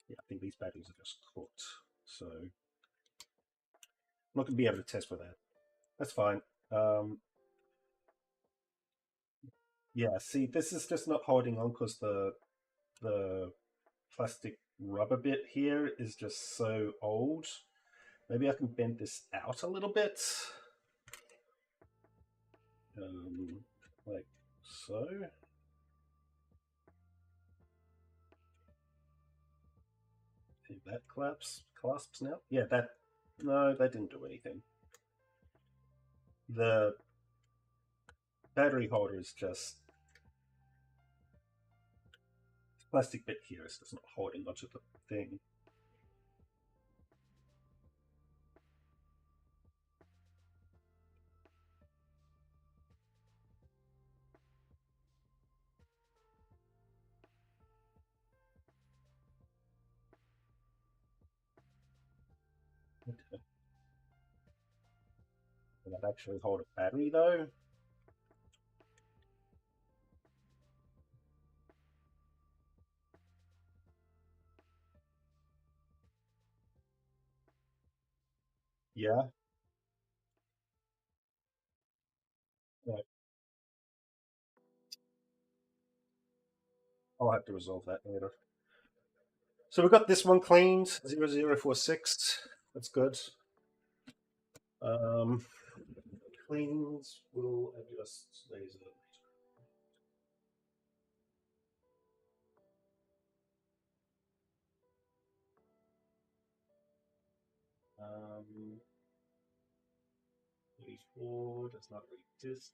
Yeah, I think these batteries are just cooked. So I'm not going to be able to test for that. That's fine. Yeah, see, this is just not holding on because the plastic rubber bit here is just so old. Maybe I can bend this out a little bit. Like so. See that clasps now? Yeah, that, no, that didn't do anything. The battery holder is just, the plastic bit here is just not holding much of the thing. Okay. Will that actually hold a battery though? Yeah. Right. I'll have to resolve that later. So we've got this one cleaned, 0046. That's good. Cleans will adjust laser. Um, 34 does not read disk.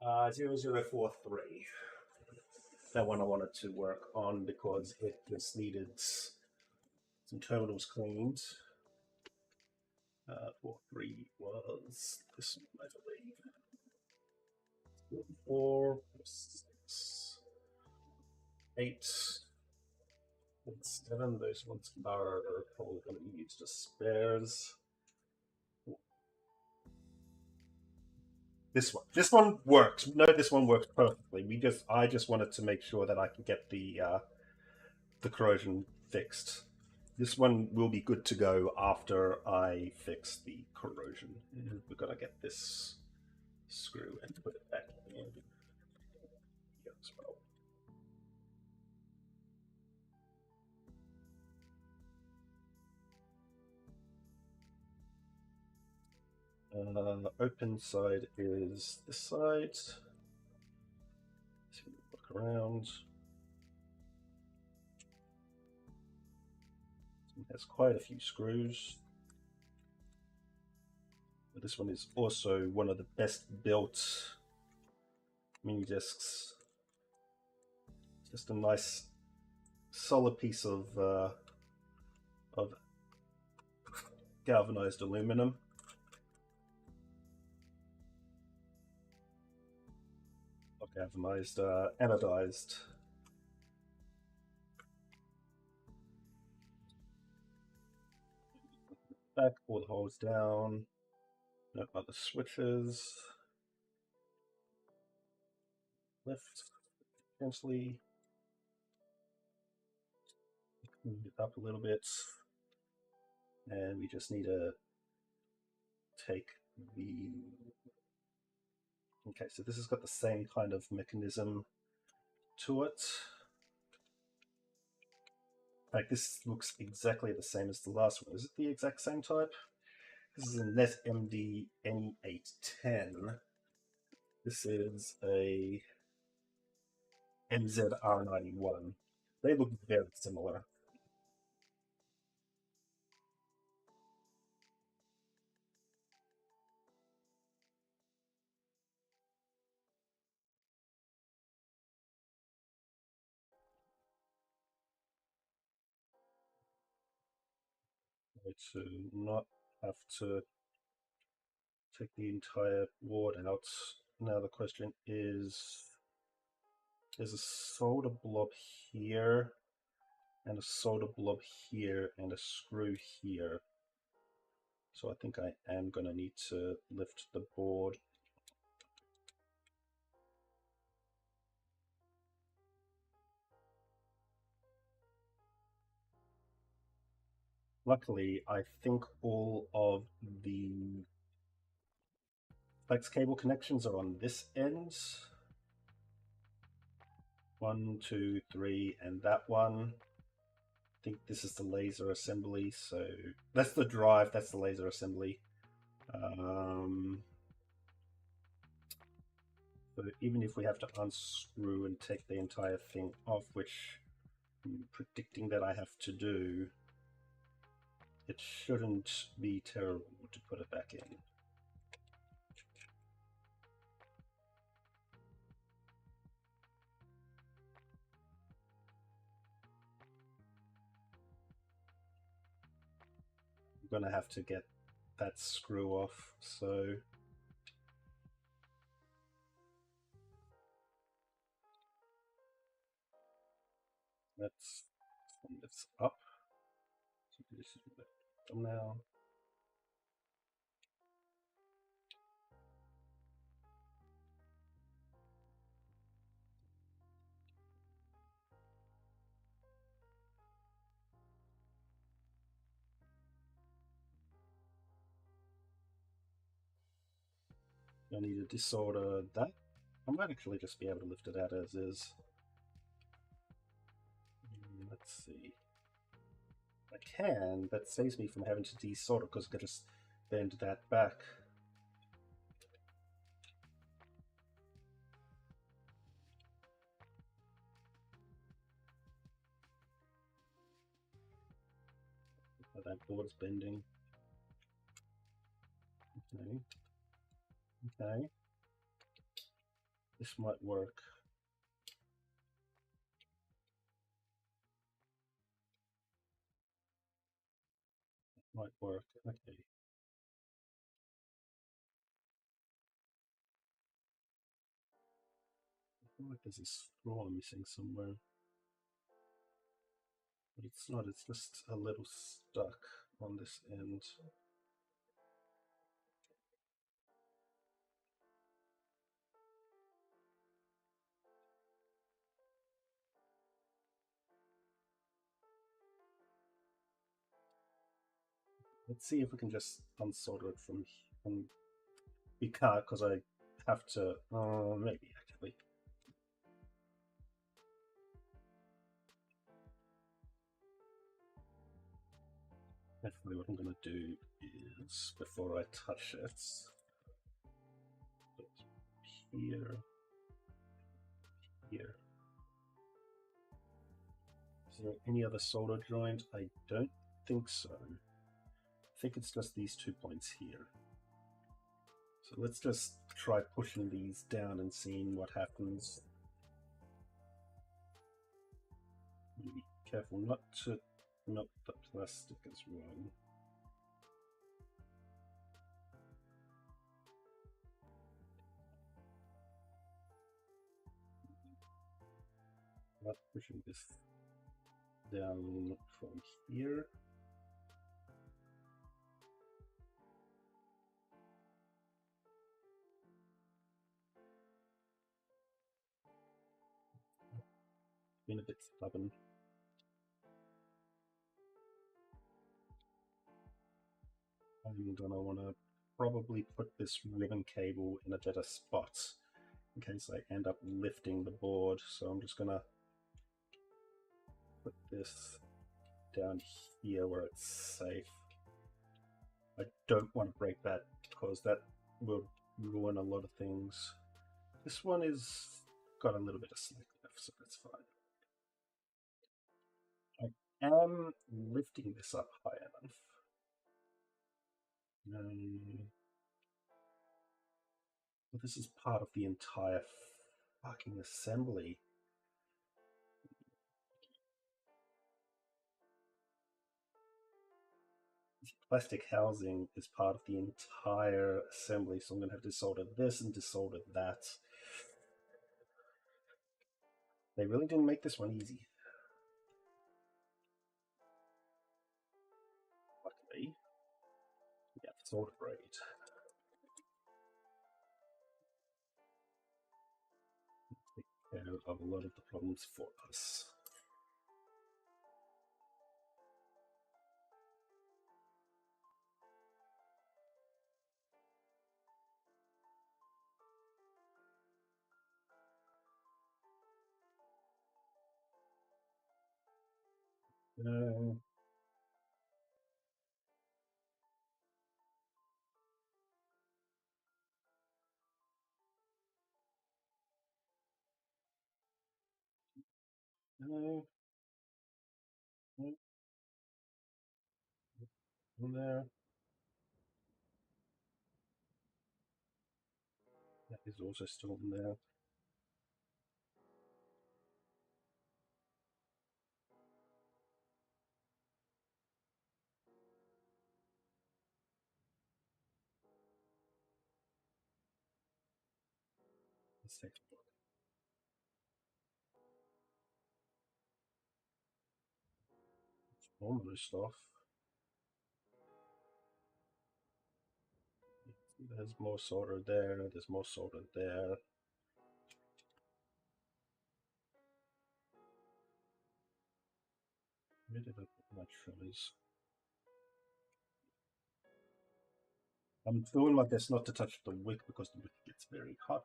0043. That one I wanted to work on because it just needed some terminals cleaned. 43 was this one, I believe. 4, 6, 8, and 7. Those ones are probably going to be used as spares. This one works. No, this one works perfectly. I just wanted to make sure that I can get the corrosion fixed. This one will be good to go after I fix the corrosion. We're gonna get this screw and put it back in here as well. Open side is this side. So look around. It has quite a few screws. But this one is also one of the best built mini discs. Just a nice solid piece of galvanized aluminum. Not galvanized, anodized. Back, pull the holes down. No other switches. Lift gently. Move it up a little bit. And we just need to take the... Okay, so this has got the same kind of mechanism to it. Like, this looks exactly the same as the last one. Is it the exact same type? This is a NetMD N810. This is a NZR91. They look very similar. To not have to take the entire board out. Now the question is, there's a solder blob here, and a solder blob here, and a screw here. So I think I am going to need to lift the board. Luckily, I think all of the flex cable connections are on this end. 1, 2, 3, and that one. I think this is the laser assembly, so that's the drive, that's the laser assembly. So even if we have to unscrew and take the entire thing off, which I'm predicting that I have to do, it shouldn't be terrible to put it back in. I'm gonna have to get that screw off, so let's send this up. So this is the thumbnail. I need to desolder that. I might actually just be able to lift it out as is. Let's see. I can, that saves me from having to desolder because I can just bend that back. That board's bending. Okay. Okay. This might work. Might work. Okay. I feel like there's a scroll missing somewhere. But it's not, it's just a little stuck on this end. Let's see if we can just unsolder it from. We can't because I have to. Maybe actually. Definitely, what I'm going to do is before I touch it, put here, here. Is there any other solder joint? I don't think so. I think it's just these 2 points here. So let's just try pushing these down and seeing what happens. Be careful not to knock the plastic as well. Not pushing this down from here. Been a bit stubborn. I'm gonna want to probably put this ribbon cable in a better spot in case I end up lifting the board. So I'm just gonna put this down here where it's safe. I don't want to break that because that will ruin a lot of things. This one is got a little bit of slack left, so that's fine. I am lifting this up high enough. Well, this is part of the entire fucking assembly. This plastic housing is part of the entire assembly, so I'm going to have to solder this and desolder that. They really didn't make this one easy. Luckily, we have solder braid. Take care of a lot of the problems for us. No. No. No. In there. That is also still in there. Let's take a look. It's almost off. There's more solder there. There's more solder there. Where did I put my trellis? I'm doing my best not to touch the wick because the wick gets very hot.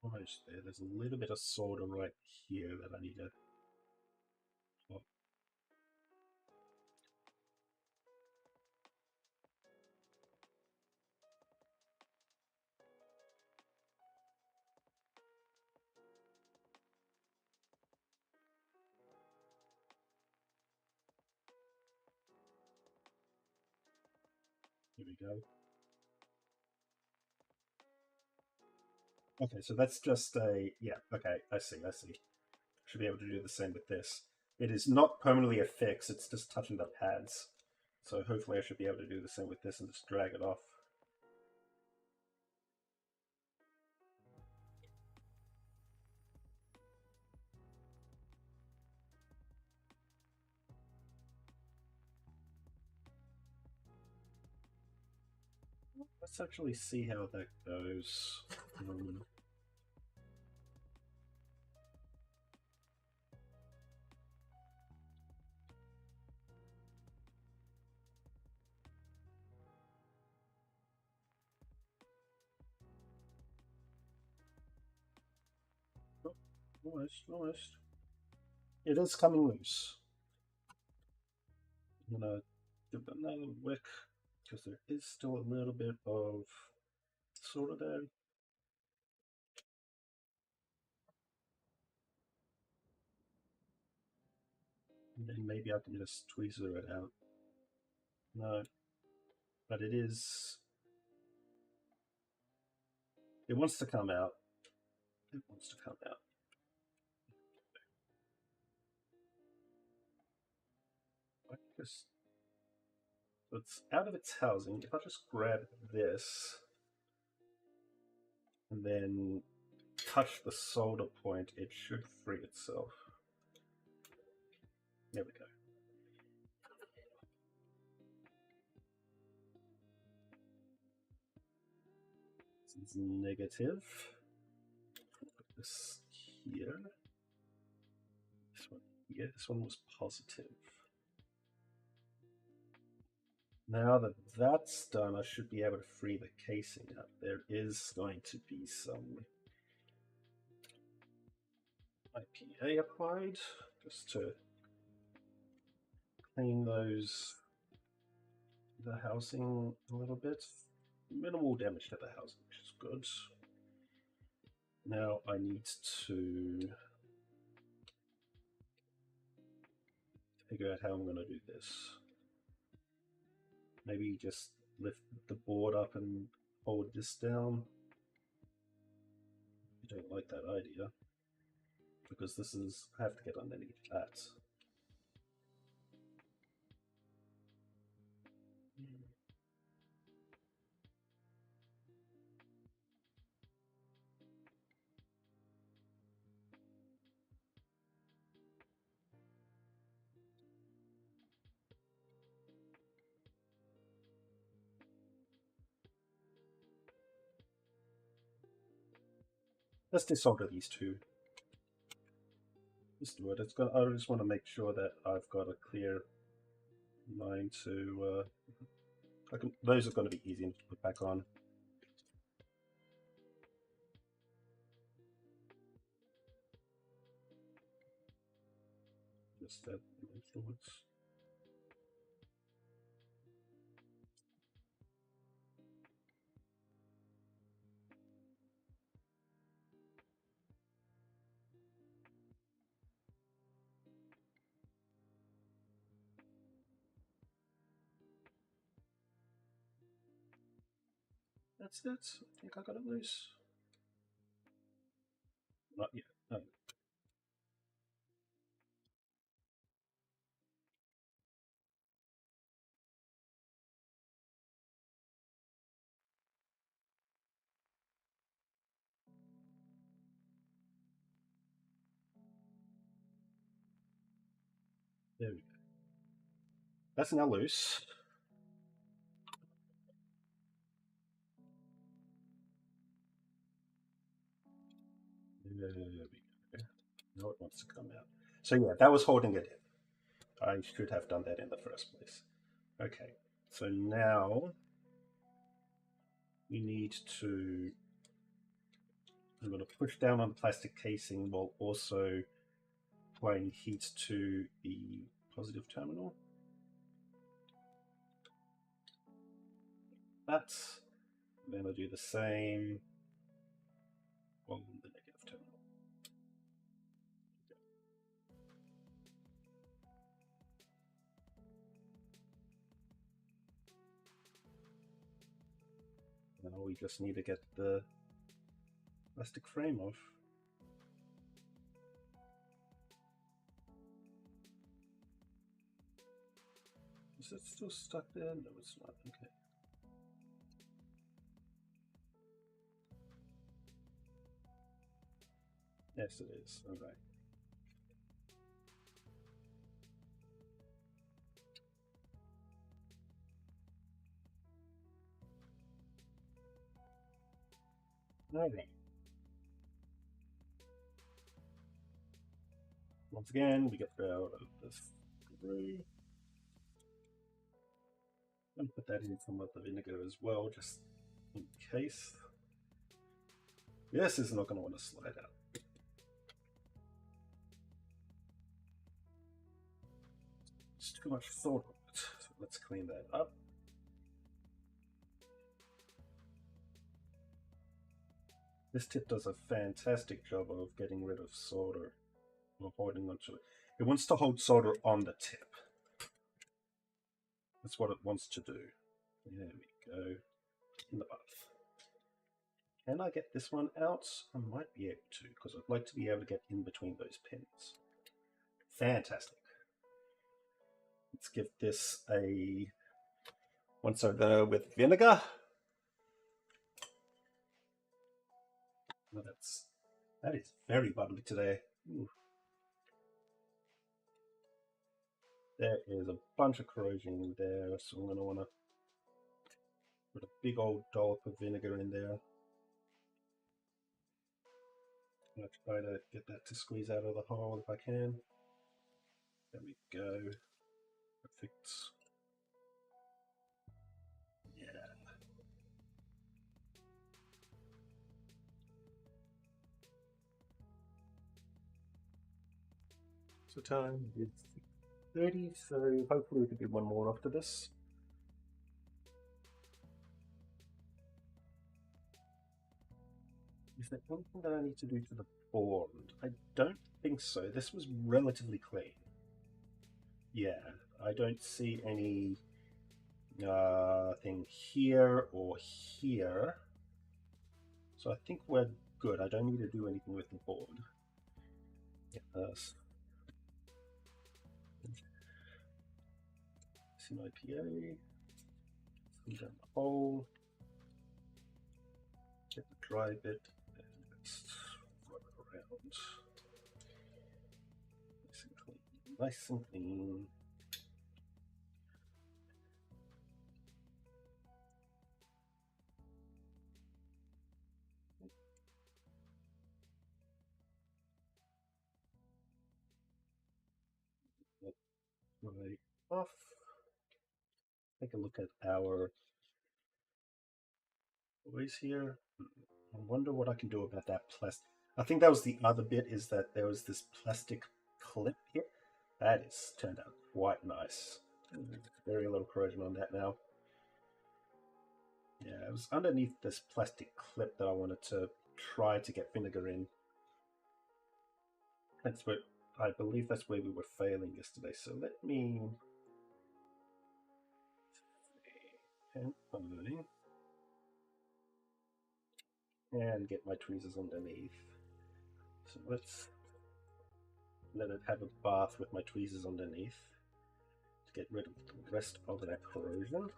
Almost there. There's a little bit of solder right here that I need to. Oh. Here we go. Okay, so that's just a, yeah, okay, I see. Should be able to do the same with this. It is not permanently a fix, it's just touching the pads. So hopefully I should be able to do the same with this and just drag it off. Let's actually see how that goes. Oh, almost. It is coming loose. I'm gonna give it another wick because there is still a little bit of solder there. And then maybe I can just tweezer it out. No, but it is. It wants to come out. It wants to come out. I just. It's out of its housing. If I just grab this and then touch the solder point, it should free itself. There we go. This is negative. Put this here. This one here. This one was positive. Now that that's done, I should be able to free the casing up. There is going to be some IPA applied just to clean the housing a little bit. Minimal damage to the housing, which is good. Now I need to figure out how I'm going to do this. Maybe just lift the board up and hold this down. I don't like that idea because this is, I have to get underneath that. Let's desolder these two. Let's do it. I just want to make sure that I've got a clear line to. Those are going to be easy to put back on. Just that influence. That's it. I think I got it loose. Not yet. No. There we go. That's now loose. There we go. Now it wants to come out. So yeah, that was holding it in. I should have done that in the first place. Okay, so now we need to. I'm going to push down on the plastic casing while also applying heat to the positive terminal. That's then I'll do the same on the negative terminal. Now we just need to get the plastic frame off. Is it still stuck there? No, it's not. Okay. Yes, it is. All right. All right. Once again, we get out of this screw. And put that in some of the vinegar as well, just in case. This is not going to want to slide out. It's too much thought on it. So let's clean that up. This tip does a fantastic job of getting rid of solder or holding onto it. It wants to hold solder on the tip. That's what it wants to do. There we go. In the bath. Can I get this one out? I might be able to, because I'd like to be able to get in between those pins. Fantastic. Let's give this a once over with vinegar. Oh, that is very bubbly today. Ooh. There is a bunch of corrosion in there, so I'm going to want to put a big old dollop of vinegar in there. I'm going to try to get that to squeeze out of the hole if I can. There we go. Perfect. Yeah. So time is 30, so hopefully we can do one more after this. Is there anything that I need to do to the board? I don't think so. This was relatively clean. Yeah, I don't see any thing here or here. So I think we're good. I don't need to do anything with the board. Yes. Some IPA. Come down the hole. Get the dry bit and just rub it around. Nice and clean. Nice and clean. Right off. Take a look at our boys here. I wonder what I can do about that plastic. I think that was the other bit, is that there was this plastic clip here. That is turned out quite nice. Very little corrosion on that now. Yeah, it was underneath this plastic clip that I wanted to try to get vinegar in. That's what I believe that's where we were failing yesterday. So let me and get my tweezers underneath. So let's let it have a bath with my tweezers underneath to get rid of the rest of that corrosion.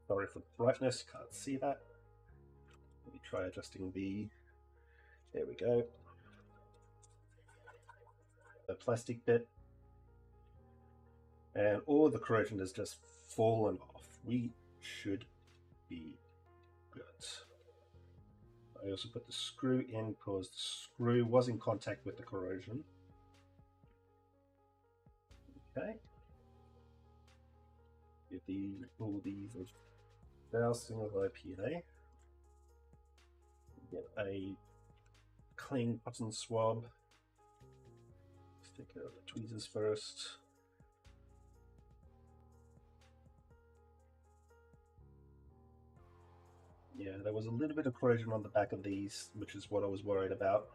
Sorry for the brightness, can't see that. Let me try adjusting the, there we go, the plastic bit. And all the corrosion has just fallen off. We should be good. I also put the screw in because the screw was in contact with the corrosion. Okay. Give all these a dousing of IPA. Get a clean cotton swab. Let's take out the tweezers first. Yeah, there was a little bit of corrosion on the back of these, which is what I was worried about.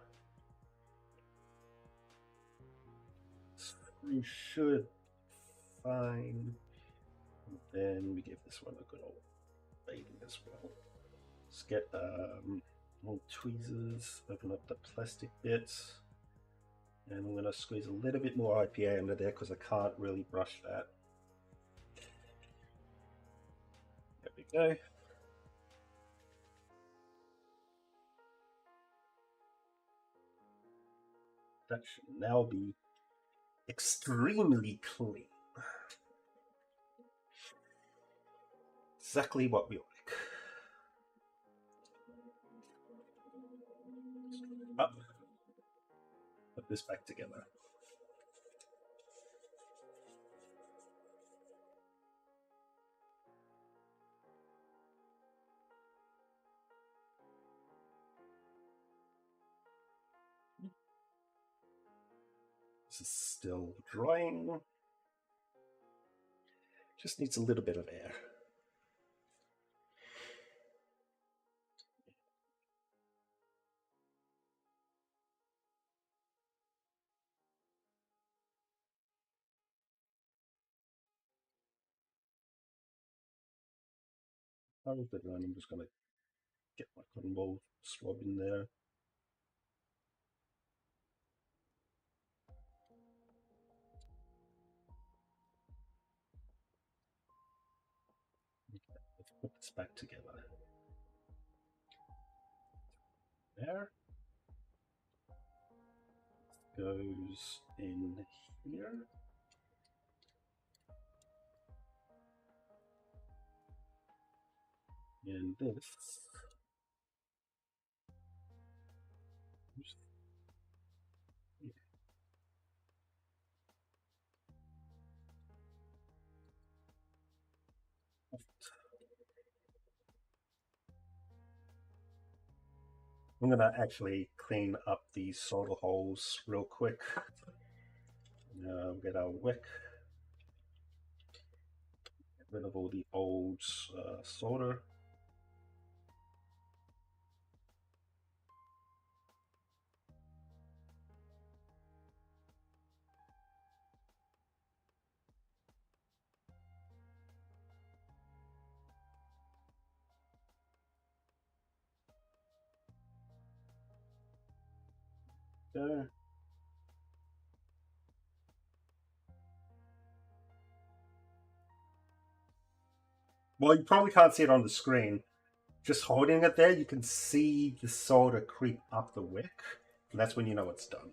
You should find then we give this one a good old bathing as well. Let's get more tweezers, open up the plastic bits, and I'm going to squeeze a little bit more IPA under there because I can't really brush that. There we go. That should now be extremely clean. Exactly what we like. Up. Put this back together. This is still drying. Just needs a little bit of air. I'm just going to get my cotton ball swab in there. Okay, let's put this back together. There. Goes in here. And this. Oops. Yeah. I'm going to actually clean up these solder holes real quick. Get our wick. Get rid of all the old solder. There. Well, you probably can't see it on the screen. Just holding it there, you can see the solder creep up the wick, and that's when you know it's done.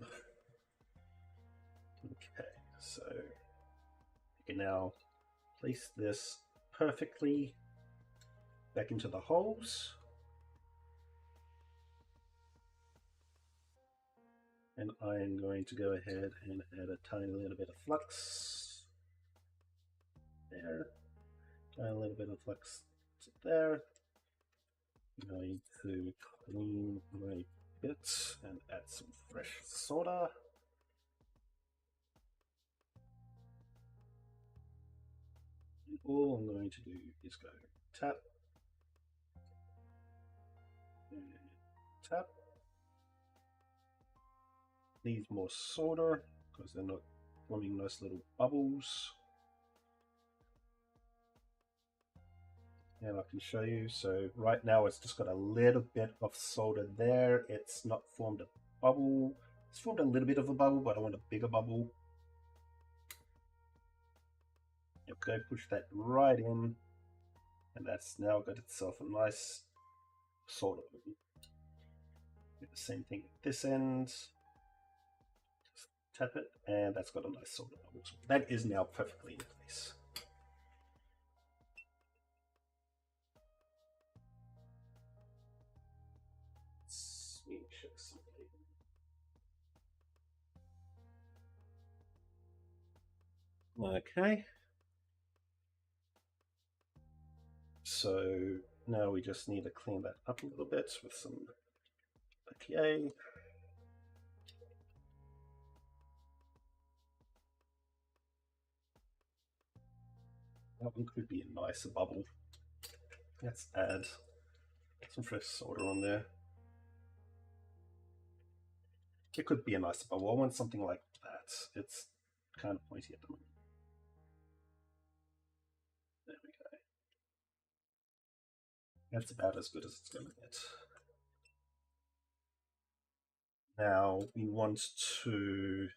Okay, so you can now place this perfectly back into the holes. And I am going to go ahead and add a tiny little bit of flux there. A little bit of flux there. I'm going to clean my bits and add some fresh soda. And all I'm going to do is go tap and tap. Needs more soda because they're not forming nice little bubbles. And I can show you. So right now it's just got a little bit of soda there. It's not formed a bubble. It's formed a little bit of a bubble, but I want a bigger bubble. Okay, push that right in. And that's now got itself a nice soda bubble. Do the same thing at this end. Just tap it, and that's got a nice soda bubble. So that is now perfectly in place. Sweet chicks. Okay. So now we just need to clean that up a little bit with some IPA. That one could be a nicer bubble. Let's add some fresh soda on there. It could be a nicer bubble. I want something like that. It's kind of pointy at the moment. There we That's about as good as it's going to get. Now we want to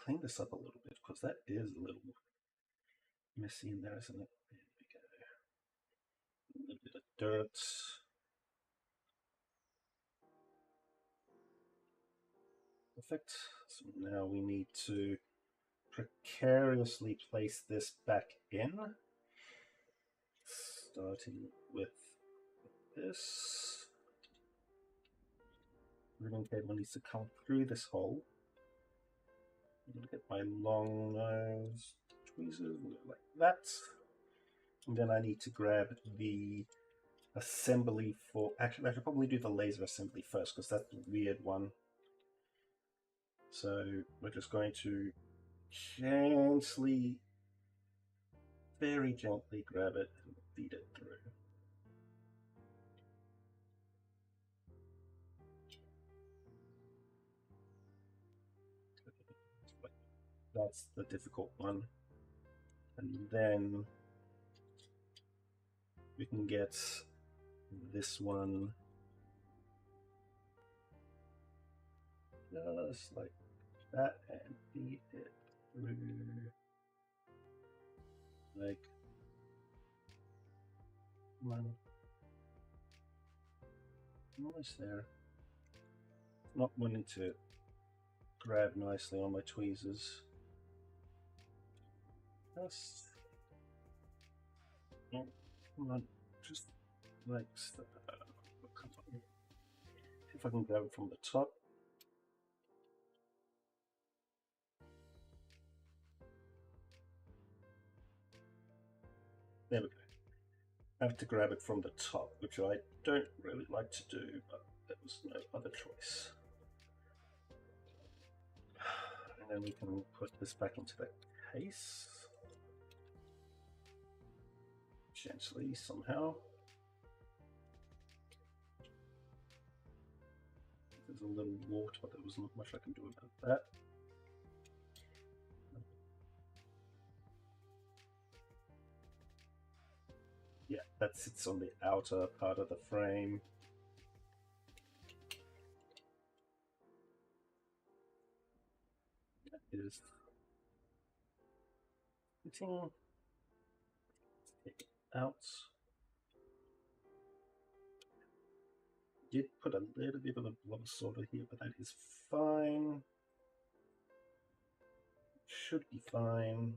clean this up a little bit because that is a little messy in there, isn't it? There we go. A little bit of dirt. Perfect. So now we need to precariously place this back in, starting with this. Ribbon cable needs to come through this hole. I'm going to get my long nose tweezers like that. And then I need to grab the assembly for... Actually, I should probably do the laser assembly first because that's the weird one. So we're just going to gently, very gently grab it and feed it through. That's the difficult one. And then we can get this one just like that and feed it through like one. Almost there. Not wanting to grab nicely on my tweezers. Just come on, just like come on. See if I can grab it from the top. There we go. I have to grab it from the top, which I don't really like to do, but there was no other choice. And then we can put this back into the case. Gently, somehow. There's a little wart, but there was not much I can do about that. Yeah, that sits on the outer part of the frame. That is fitting. Take it out. Did put a little bit of a blob solder here, but that is fine. Should be fine.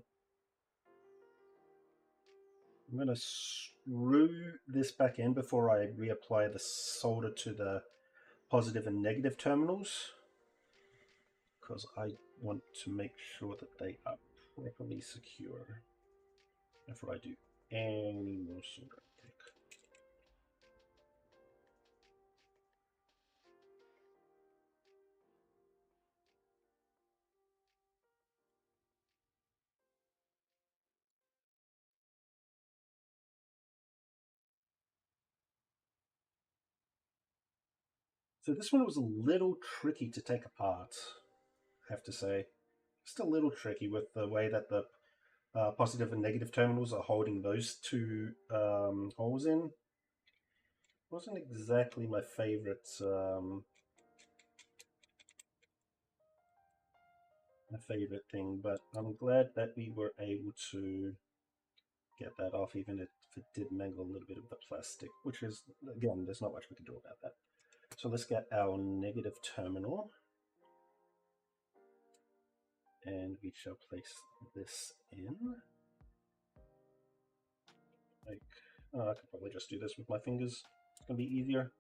I'm going to screw this back in before I reapply the solder to the positive and negative terminals, because I want to make sure that they are properly secure before I do any more solder. So this one was a little tricky to take apart, I have to say. Just a little tricky with the way that the positive and negative terminals are holding those two holes in. Wasn't exactly my favorite thing, but I'm glad that we were able to get that off, even if it did mangle a little bit of the plastic, which is, again, there's not much we can do about that. So let's get our negative terminal, and we shall place this in. Like, I could probably just do this with my fingers. It's gonna be easier.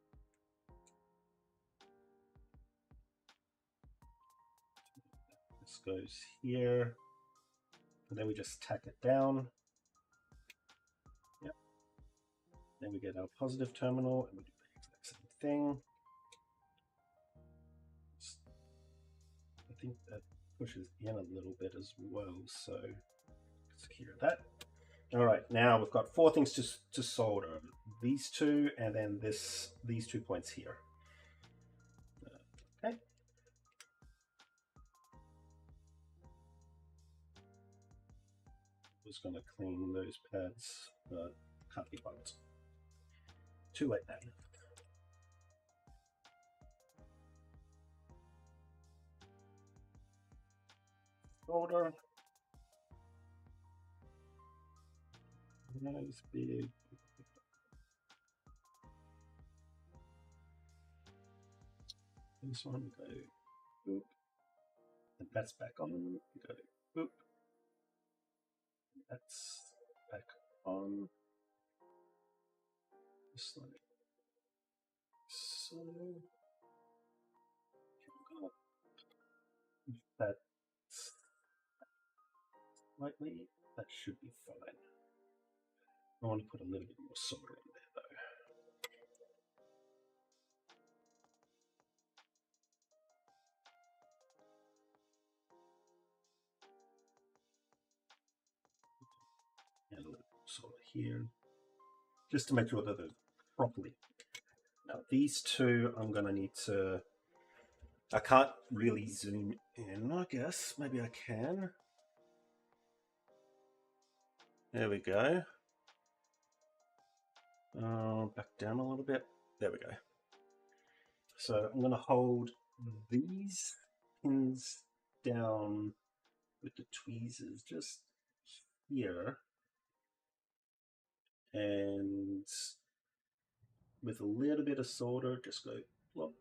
This goes here, and then we just tack it down. Yep. Then we get our positive terminal, and we do the exact same thing. I think that pushes in a little bit as well, so secure that. All right, now we've got 4 things to solder. These two, and then these 2 points here. Okay. Just going to clean those pads. Can't be bugged. Too late now. Order. Nice big. This one go boop. And that's back on. Go boop. And that's back on. Just like so. That slightly. That should be fine. I want to put a little bit more solder in there though. And a little bit more solder here. Just to make sure that they're properly. Now these two I'm going to need to... I can't really zoom in, I guess. Maybe I can. There we go. Back down a little bit. There we go. So I'm going to hold these pins down with the tweezers just here. And with a little bit of solder, just go plop.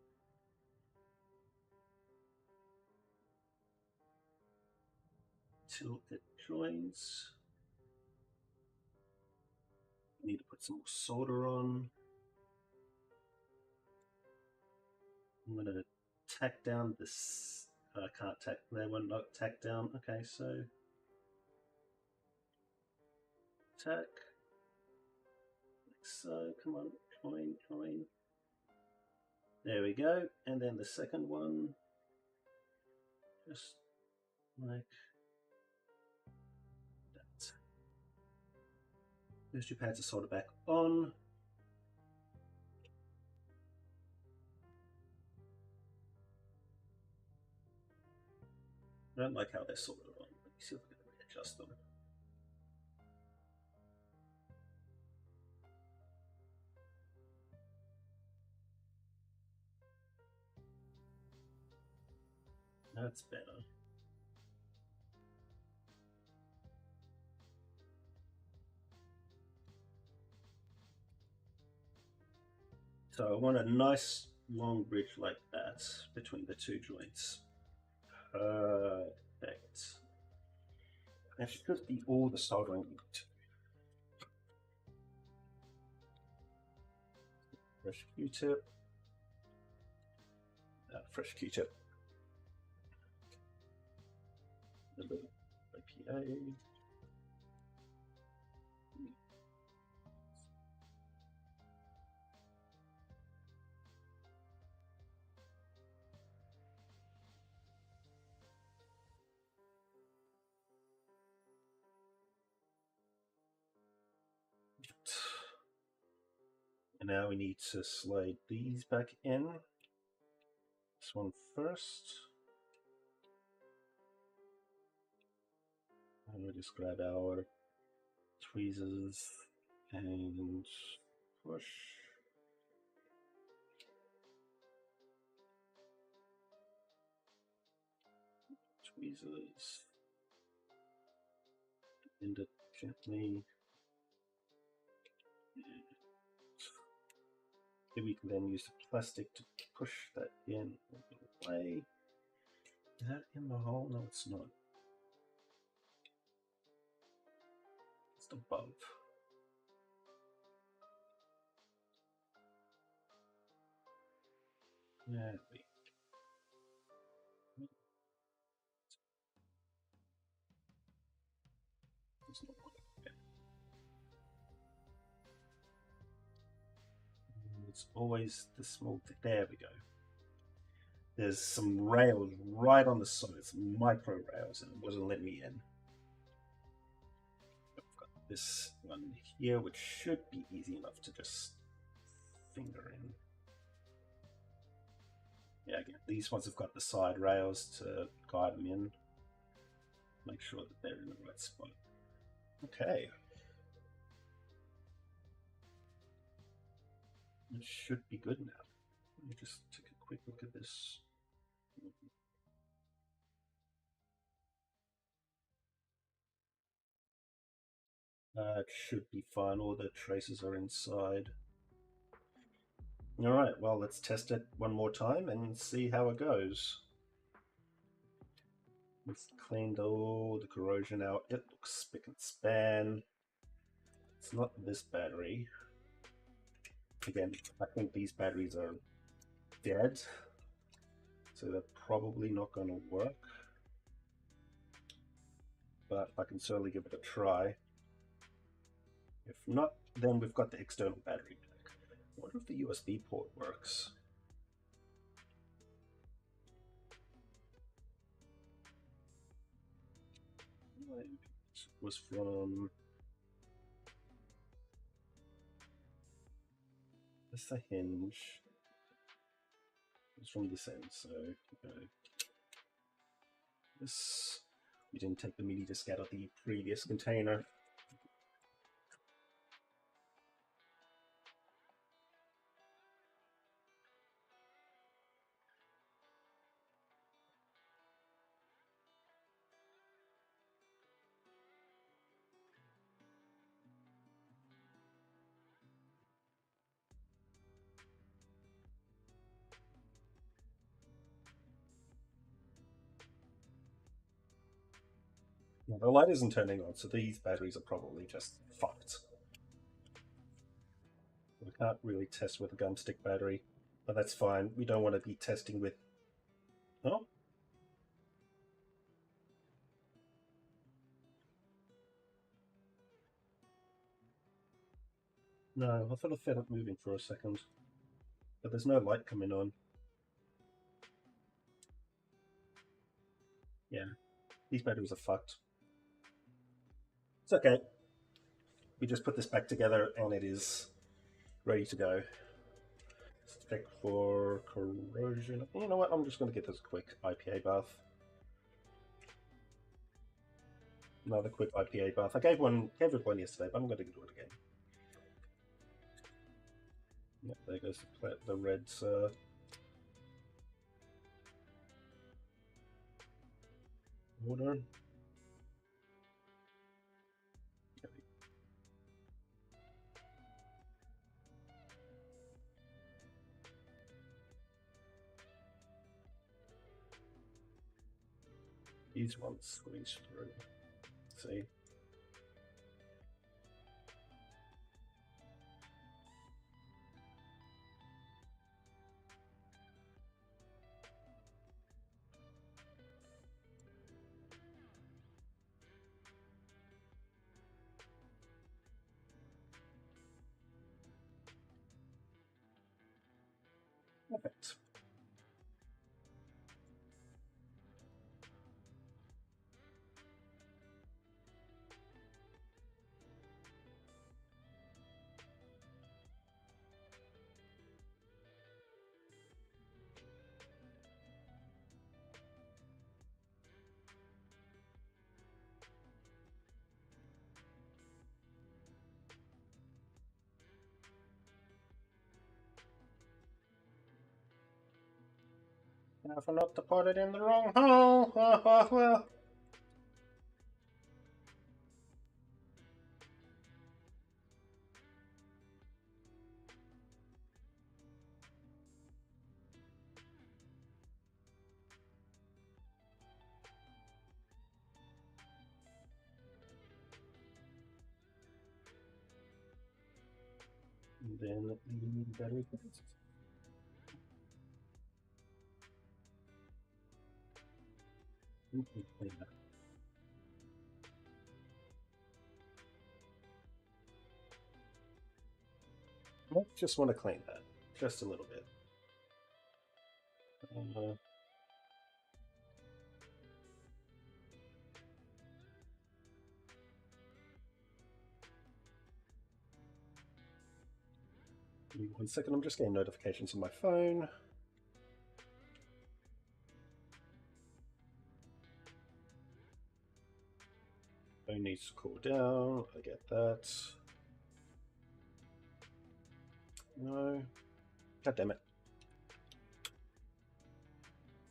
Till it joins. Need to put some more solder on. I'm going to tack down this. I can't tack, they will not tack down. Okay, so tack. Like so, come on, join. There we go. And then the second one, just like that. Those two pads are soldered back on. I don't like how they're soldered on. Let me see if I can readjust them. That's better. So I want a nice long bridge like that between the two joints. Perfect. That should be all the soldering we need. Fresh Q-tip. Fresh Q-tip. A little IPA. And now we need to slide these back in. This one first. And we'll just grab our tweezers and push. Tweezers. Bend it gently. Maybe we can then use the plastic to push that in away. Is that in the hole? No, it's not. It's above. There we go. It's not working. It's always the small. There we go. There's some rails right on the side, some micro rails, and it wasn't letting me in. I've got this one here, which should be easy enough to just finger in. Yeah, again, these ones have got the side rails to guide them in. Make sure that they're in the right spot. Okay. should be good now. Let me just take a quick look at this. It should be fine. All the traces are inside. Alright, well, let's test it one more time and see how it goes. We've cleaned all the corrosion out. It looks spick and span. It's not this battery. Again, I think these batteries are dead, so they're probably not going to work. But I can certainly give it a try. If not, then we've got the external battery pack. I wonder if the USB port works. It was from... That's the hinge. It's from this end, so this. We didn't take the mini disk out of the previous container. Yeah, the light isn't turning on, so these batteries are probably just fucked. We can't really test with a gumstick battery, but that's fine. We don't want to be testing with... Oh? No, I thought I felt it moving for a second. But there's no light coming on. Yeah, these batteries are fucked. It's okay. We just put this back together and it is ready to go. Let's check for corrosion. You know what? I'm just going to get this quick IPA bath. Another quick IPA bath. I gave it one yesterday, but I'm going to do it again. Yep, there goes the red water. These ones squeeze through. See? Perfect. Now if I not to put it in the wrong hole, well. And then the battery connects. I just want to clean that just a little bit. Give me 1 second, I'm just getting notifications on my phone. Phone needs to cool down, I get that. No. God damn it.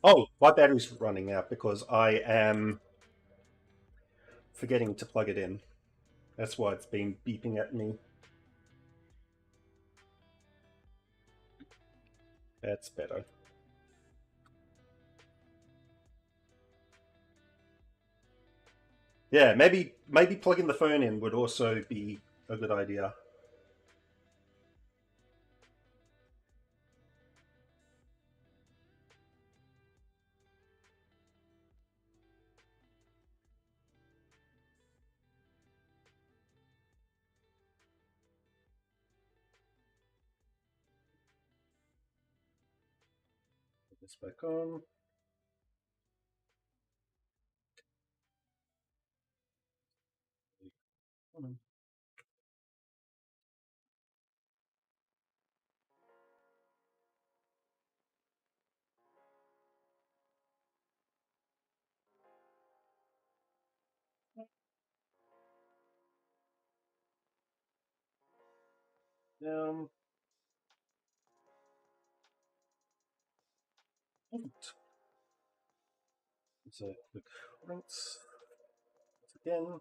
Oh, my battery's running out because I am forgetting to plug it in. That's why it's been beeping at me. That's better. Yeah, maybe plugging the phone in would also be a good idea. Put this back on. Um, it's a quick rinse again.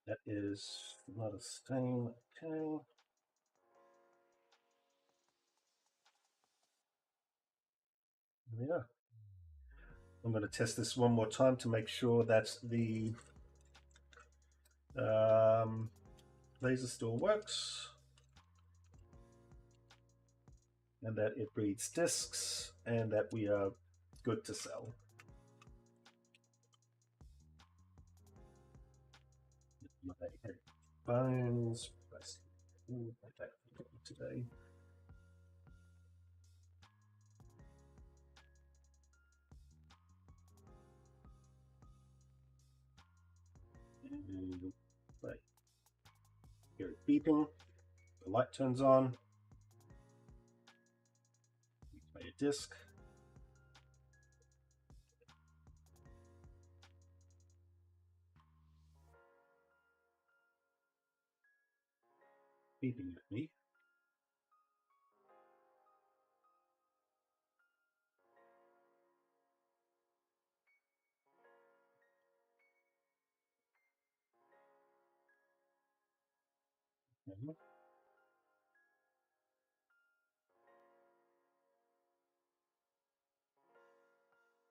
That is not a stain. Okay. Yeah. I'm going to test this one more time to make sure that the laser still works and that it reads discs and that we are good to sell. My headphones. Today. Right. Hear it beeping. The light turns on. We play a disc. Beeping at me.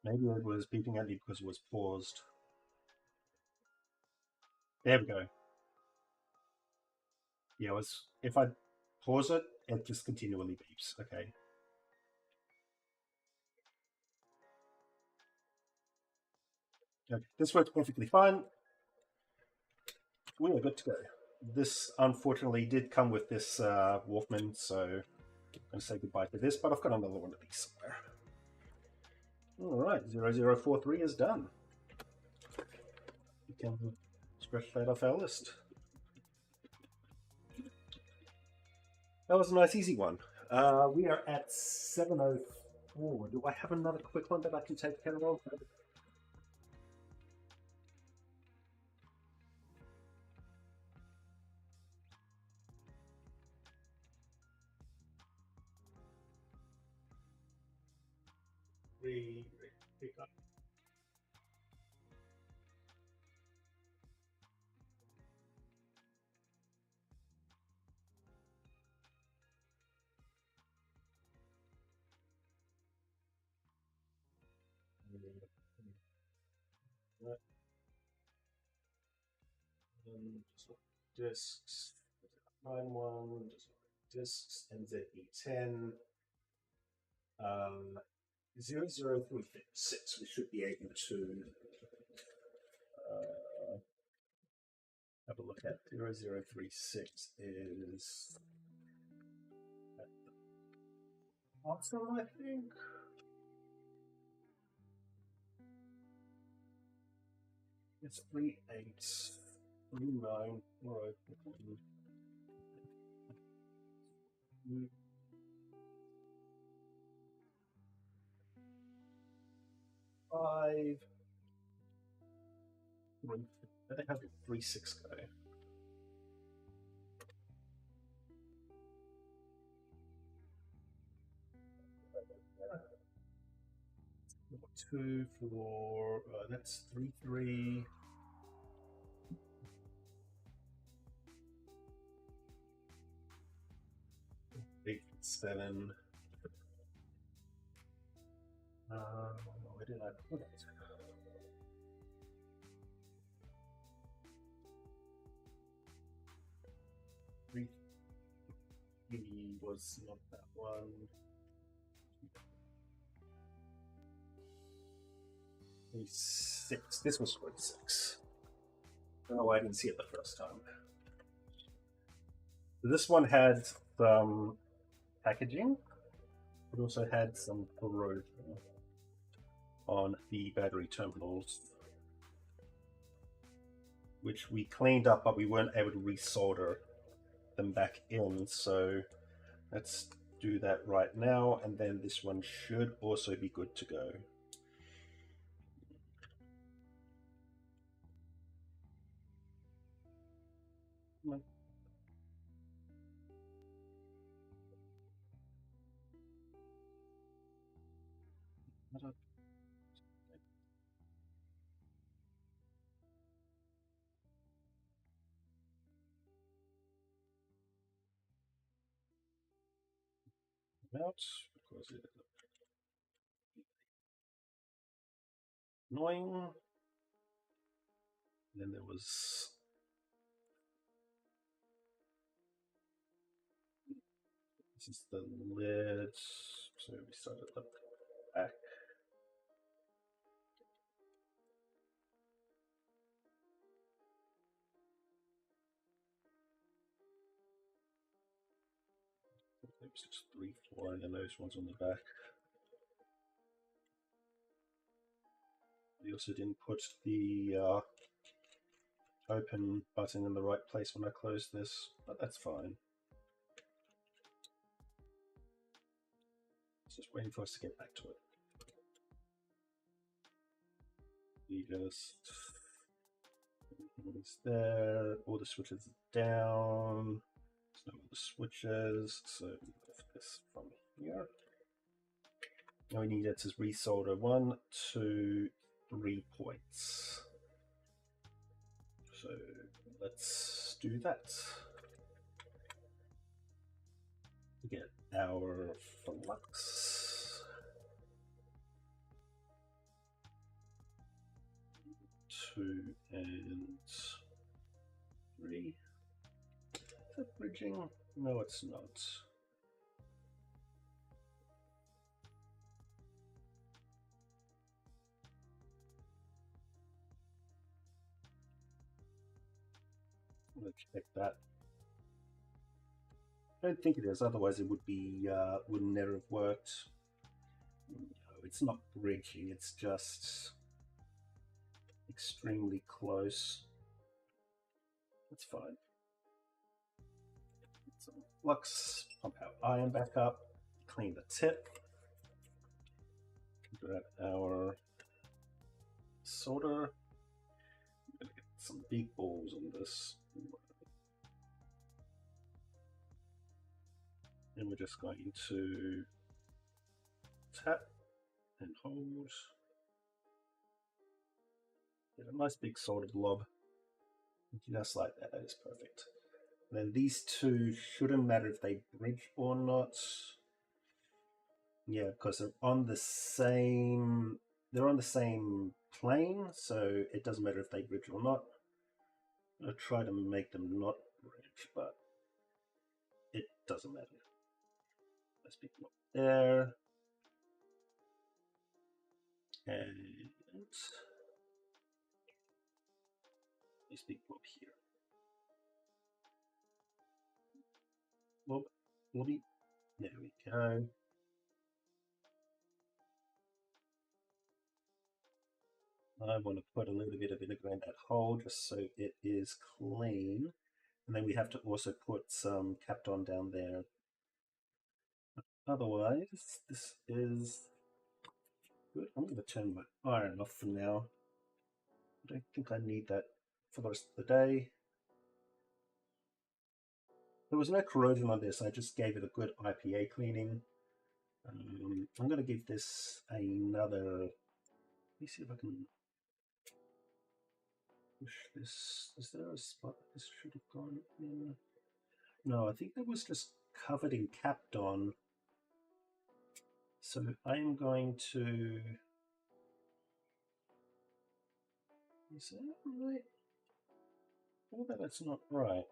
Maybe it was beeping at me because it was paused. There we go. Yeah, it was. If I pause it, it just continually beeps. Okay. Okay. This works perfectly fine. We are good to go. This unfortunately did come with this Walkman, so I'm going to say goodbye to this, but I've got another one of these somewhere. Alright, 0043 is done. We can scratch that off our list. That was a nice easy one. We are at 7:04. Do I have another quick one that I can take care of? Pick up. Just discs. 91, just discs, NZE10. 0036. We should be able to have a look at 0036 is at the bottom, I think. It's 3839. Right. 5 3. I think I have a 36 go. 2 for that's 3 3. 8 7. Where did I put it? 3 3 was not that one. 6. This was 6. Oh, I didn't see it the first time. This one had some packaging. It also had some corrosion on the battery terminals, which we cleaned up, but we weren't able to resolder them back in. So let's do that right now, and then this one should also be good to go. Out because it is annoying. And then there was this is the lid, so we start at the back. It was just 3 4, and then those ones on the back. We also didn't put the open button in the right place when I closed this, but that's fine. It's just waiting for us to get back to it. We just it's there, all the switches down. There's no other switches, so lift this from here. Now we need it to resolder 1, 2, 3 points. So let's do that. We get our flux. 2 and 3. Is that bridging? No, it's not. I'm gonna check that. I don't think it is, otherwise it would be would never have worked. No, it's not bridging, it's just extremely close. That's fine. Some flux, pump our iron back up, clean the tip, grab our solder. I'm gonna get some big balls on this. And we're just going to tap and hold. Get a nice big solder blob. Just like that, that is perfect. And then these two shouldn't matter if they bridge or not. Yeah, because they're on the same plane, so it doesn't matter if they bridge or not. I'll try to make them not bridge, but it doesn't matter. Let's pick them up there. And let's pick them up here. Lob, lobby. There we go. I want to put a little bit of vinegar in that hole just so it is clean. And then we have to also put some Kapton down there. Otherwise, this is good. I'm going to turn my iron off for now. I don't think I need that for the rest of the day. There was no corrosion on this. I just gave it a good IPA cleaning. I'm going to give this another me see if I can push this. Is there a spot this should have gone in? No, I think it was just covered in Kapton. So I'm going to... Is that right? Oh, that's not right.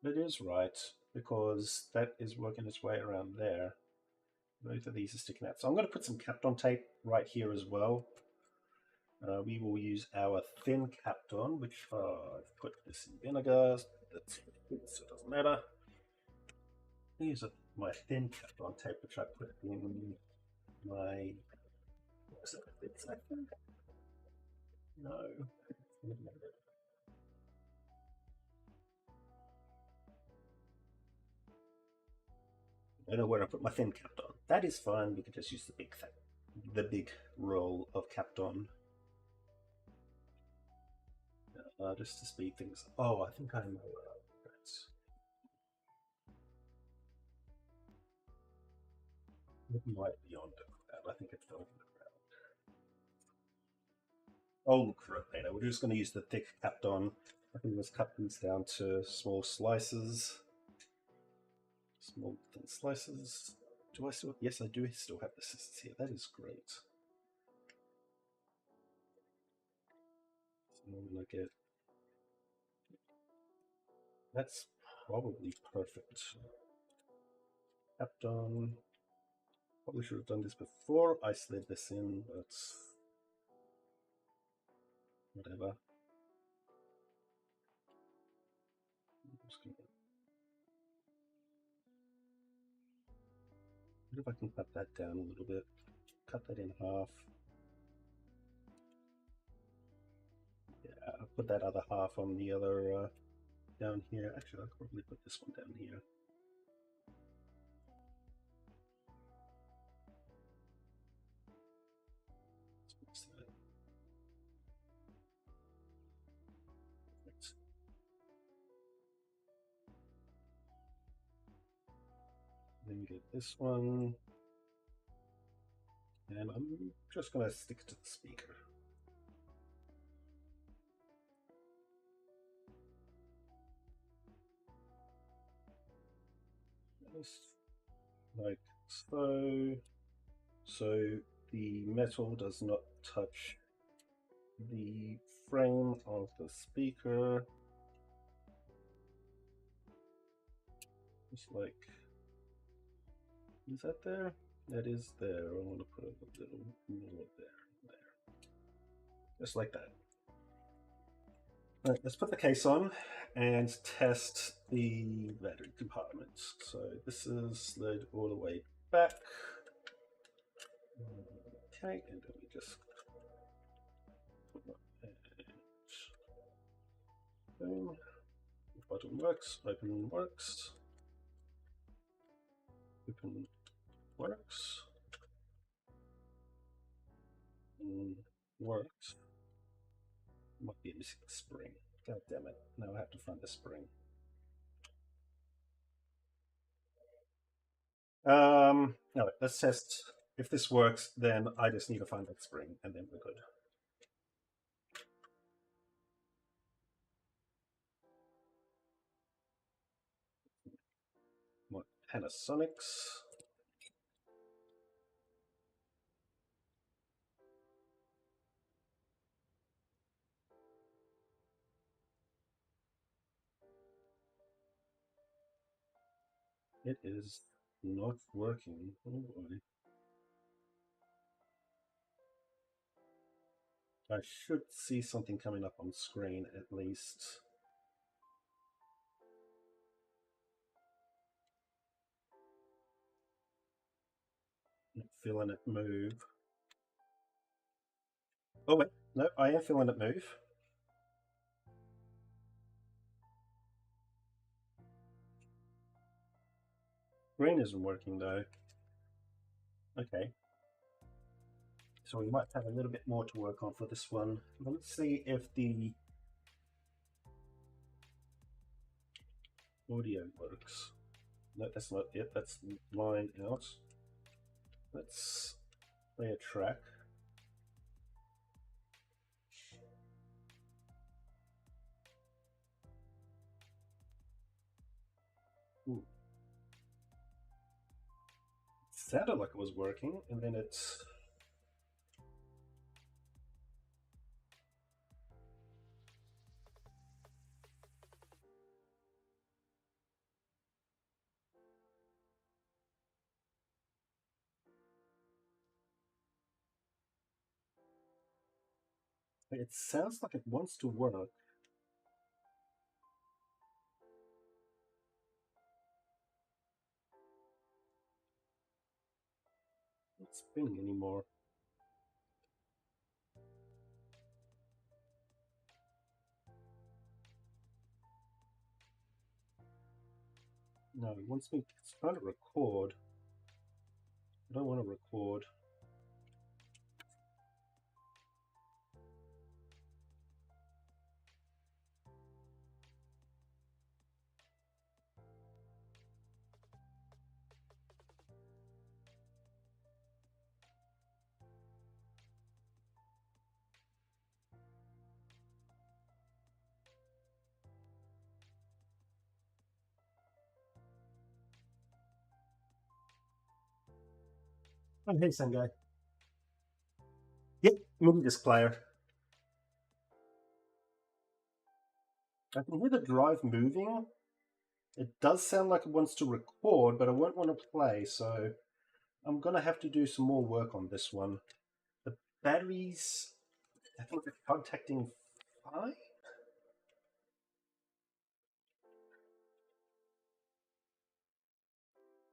It is right, because that is working its way around there. Both of these are sticking out. So I'm going to put some Kapton tape right here as well. We will use our thin Kapton, which I've put this in vinegar. That's so it doesn't matter. These are my thin Kapton tape, which I put in my... Was it a bit second? No. I don't know where I put my thin Kapton. That is fine. We can just use the big roll of Kapton. Just to speed things. Oh, I think I know that's. It might be on the ground. I think it's on the ground. I'll look for it later. We're just going to use the thick Kapton. I think let's cut these down to small slices. Small thin slices. Do I still? Yes, I do still have the scissors here. That is great. So I'm going to get. That's probably perfect. Kapton. Probably should have done this before I slid this in, but whatever. What if I can cut that down a little bit? Cut that in half. Yeah, I'll put that other half on the other down here. Actually, I'll probably put this one down here. What's that? Right. Then we get this one. And I'm just going to stick to the speaker. Just like so. So the metal does not touch the frame of the speaker. Just like, is that there? That is there. I want to put a little more there. Just like that. All right, let's put the case on and test the battery compartment. So this is slid all the way back. Okay, and then we just boom. Button works, open works, open works, works. Might be missing the spring. God damn it. Now I have to find the spring. No, let's test. If this works, then I just need to find that spring, and then we're good. What, Panasonics? It is not working. Oh boy. I should see something coming up on screen at least. Not feeling it move. Oh wait, no, I am feeling it move. Green isn't working though. Okay. So we might have a little bit more to work on for this one. Let's see if the audio works. No, that's not it. That's lined out. Let's play a track. Ooh. It sounded like it was working, and then it's... It sounds like it wants to work. It's not spinning anymore. No, it wants me... It's trying to record. I don't want to record. Oh, hey, Sangai. Yep, MIDI disc player. I can hear the drive moving. It does sound like it wants to record, but I won't want to play, so I'm going to have to do some more work on this one. The batteries, I think they're contacting fine.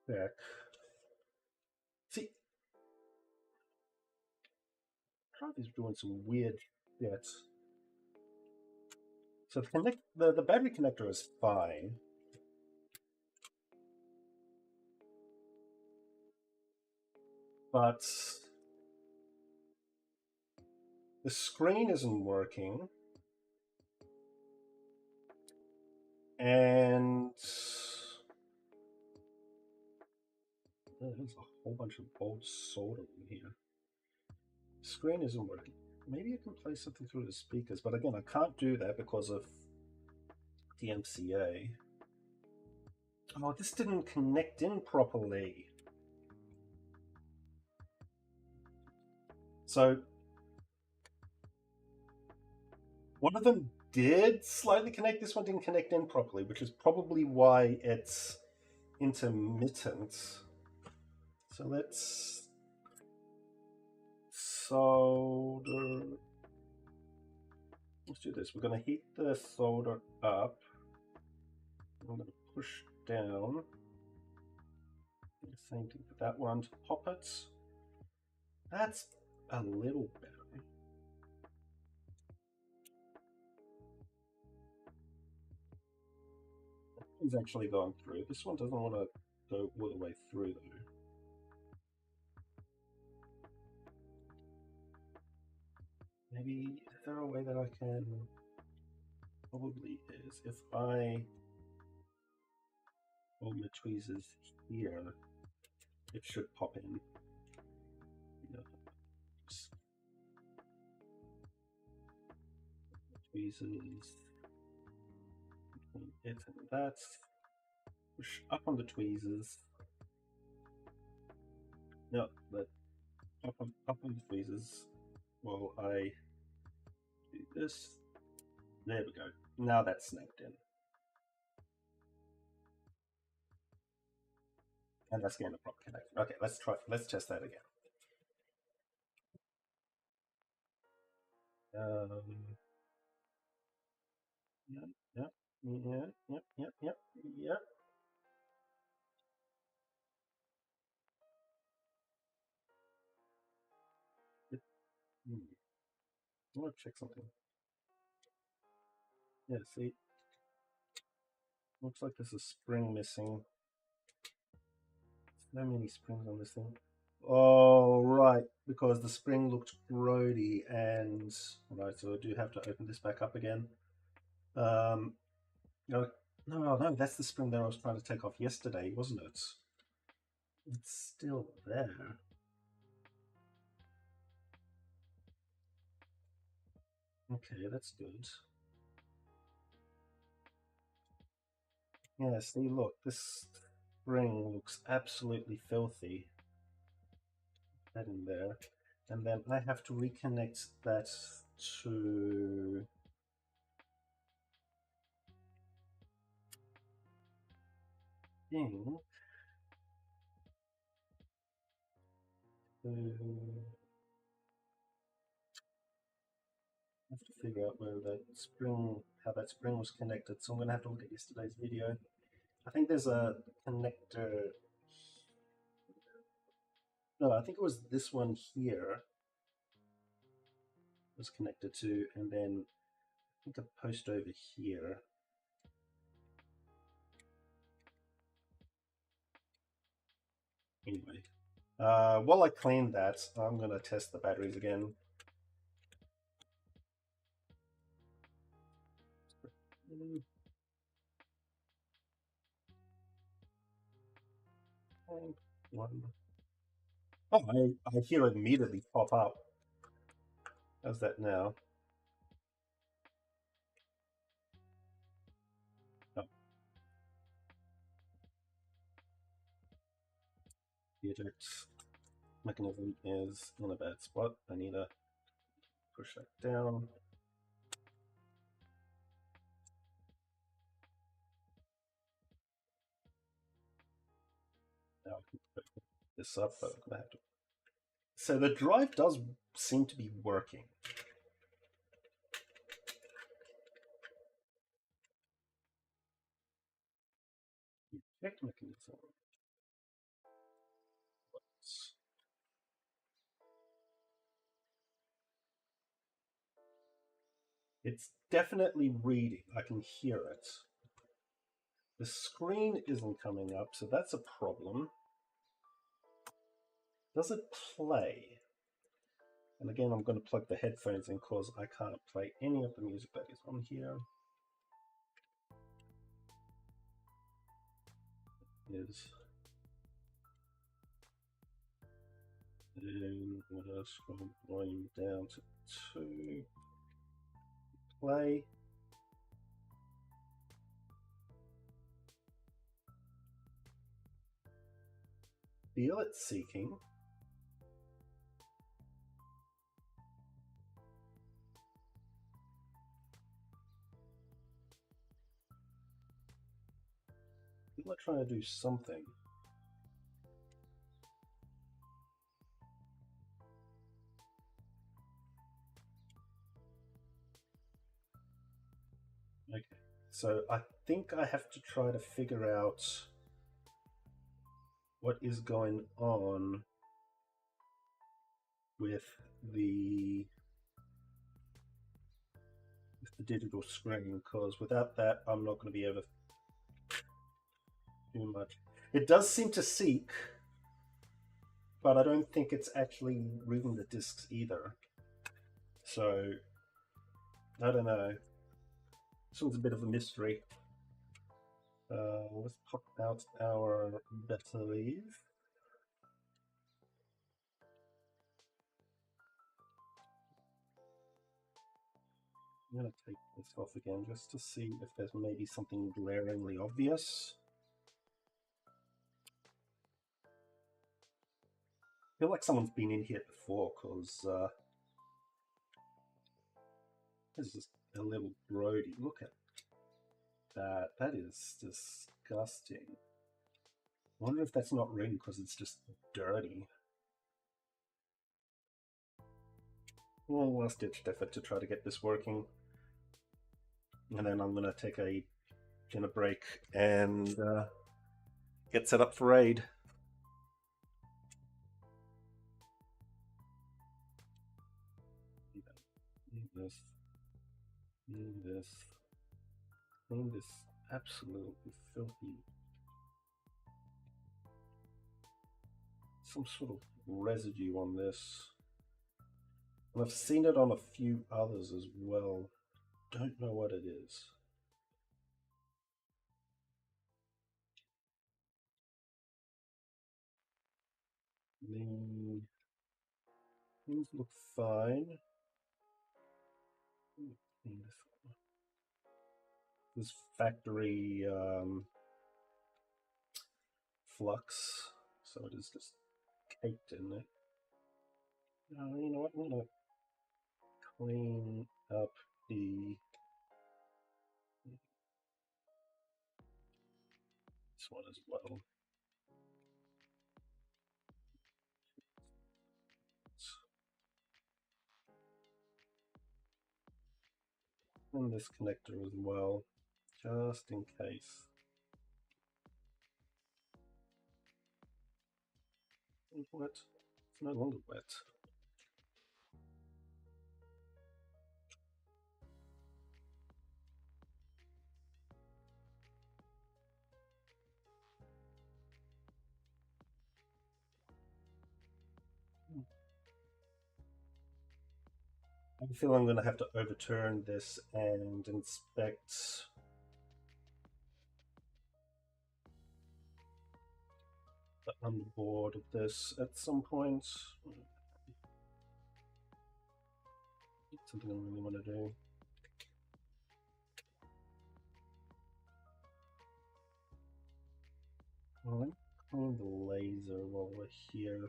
Yeah. See, drive is doing some weird shit. So the battery connector is fine. But the screen isn't working. And there's a whole bunch of old solder in here. Screen isn't working. Maybe I can play something through the speakers, but again, I can't do that because of the MCA. Oh, this didn't connect in properly. So one of them did slightly connect, this one didn't connect in properly, which is probably why it's intermittent. So let's solder. Let's do this. We're going to heat the solder up. I'm going to push down. Same thing for that one to pop it. That's a little better. He's actually gone through. This one doesn't want to go all the way through though. Maybe, is there a way that I can? Probably is. If I hold my tweezers here, it should pop in. Yeah. Tweezers. Between it and that. Push up on the tweezers. No, but up on the tweezers while I do this. There we go. Now that's snapped in. And that's getting a proper connection. Okay, let's test that again. Yep, yep. I want to check something. Yeah, see, looks like there's a spring missing. So many springs on this thing. Oh, right, because the spring looked grody, and right, so I do have to open this back up again. No, that's the spring that I was trying to take off yesterday, wasn't it? It's still there. Okay, that's good. Yeah, see, look, this spring looks absolutely filthy. That in there. And then I have to reconnect that to thing. I have to figure out where that spring, how that spring was connected. So I'm going to have to look at yesterday's video. I think there's a connector. No, I think it was this one here was connected to, and then I think a post over here. Anyway, while I clean that, I'm going to test the batteries again. One. Oh, I hear it immediately pop up. How's that now? Oh, the eject mechanism is in a bad spot. I need to push that down. Now I can put this up, but I'm gonna have to. So the drive does seem to be working. Eject mechanism. It's definitely reading. I can hear it. The screen isn't coming up, so that's a problem. Does it play? And again, I'm going to plug the headphones in because I can't play any of the music that is on here. Is and what else? Scroll volume down to 2. Play. Feel it seeking. Feel it trying to do something. Okay, so I think I have to try to figure out what is going on with the digital screen, because without that I'm not going to be able to do much. It does seem to seek, but I don't think it's actually reading the discs either. So I don't know. This one's a bit of a mystery. Let's pop out our batteries. I'm going to take this off again just to see if there's maybe something glaringly obvious. I feel like someone's been in here before because this is a little grody. Look at that. That is disgusting. I wonder if that's not ring because it's just dirty. One last ditched effort to try to get this working. And then I'm going to take a dinner break and get set up for raid. Clean this absolutely filthy. Some sort of residue on this. And I've seen it on a few others as well. Don't know what it is. The things look fine. This factory flux, so it is just caked in it. You know what? I'm gonna clean up this one as well. And this connector as well, just in case. It's wet. It's no longer wet. I feel I'm going to have to overturn this and inspect the underboard of this at some point. It's something I really want to do. Well, let me clean the laser while we're here.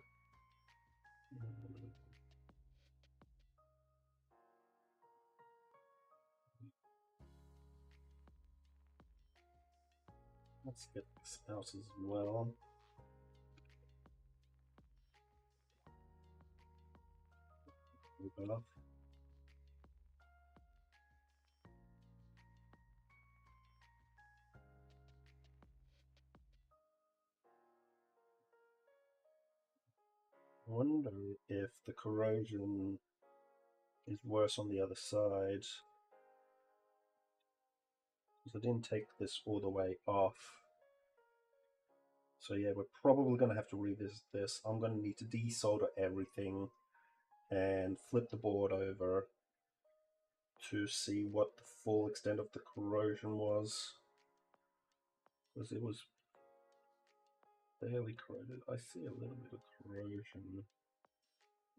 Let's get this out as well. Move it up. I wonder if the corrosion is worse on the other side. Because I didn't take this all the way off. So yeah, we're probably going to have to revisit this. I'm going to need to desolder everything and flip the board over to see what the full extent of the corrosion was. Because it was fairly corroded. I see a little bit of corrosion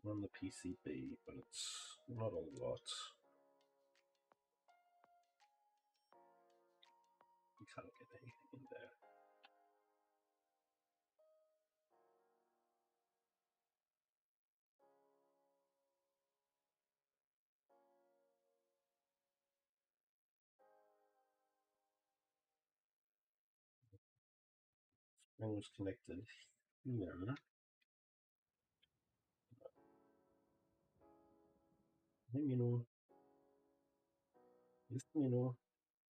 on the PCB, but it's not a lot. You can't get anything in there. Spring was connected here. You know,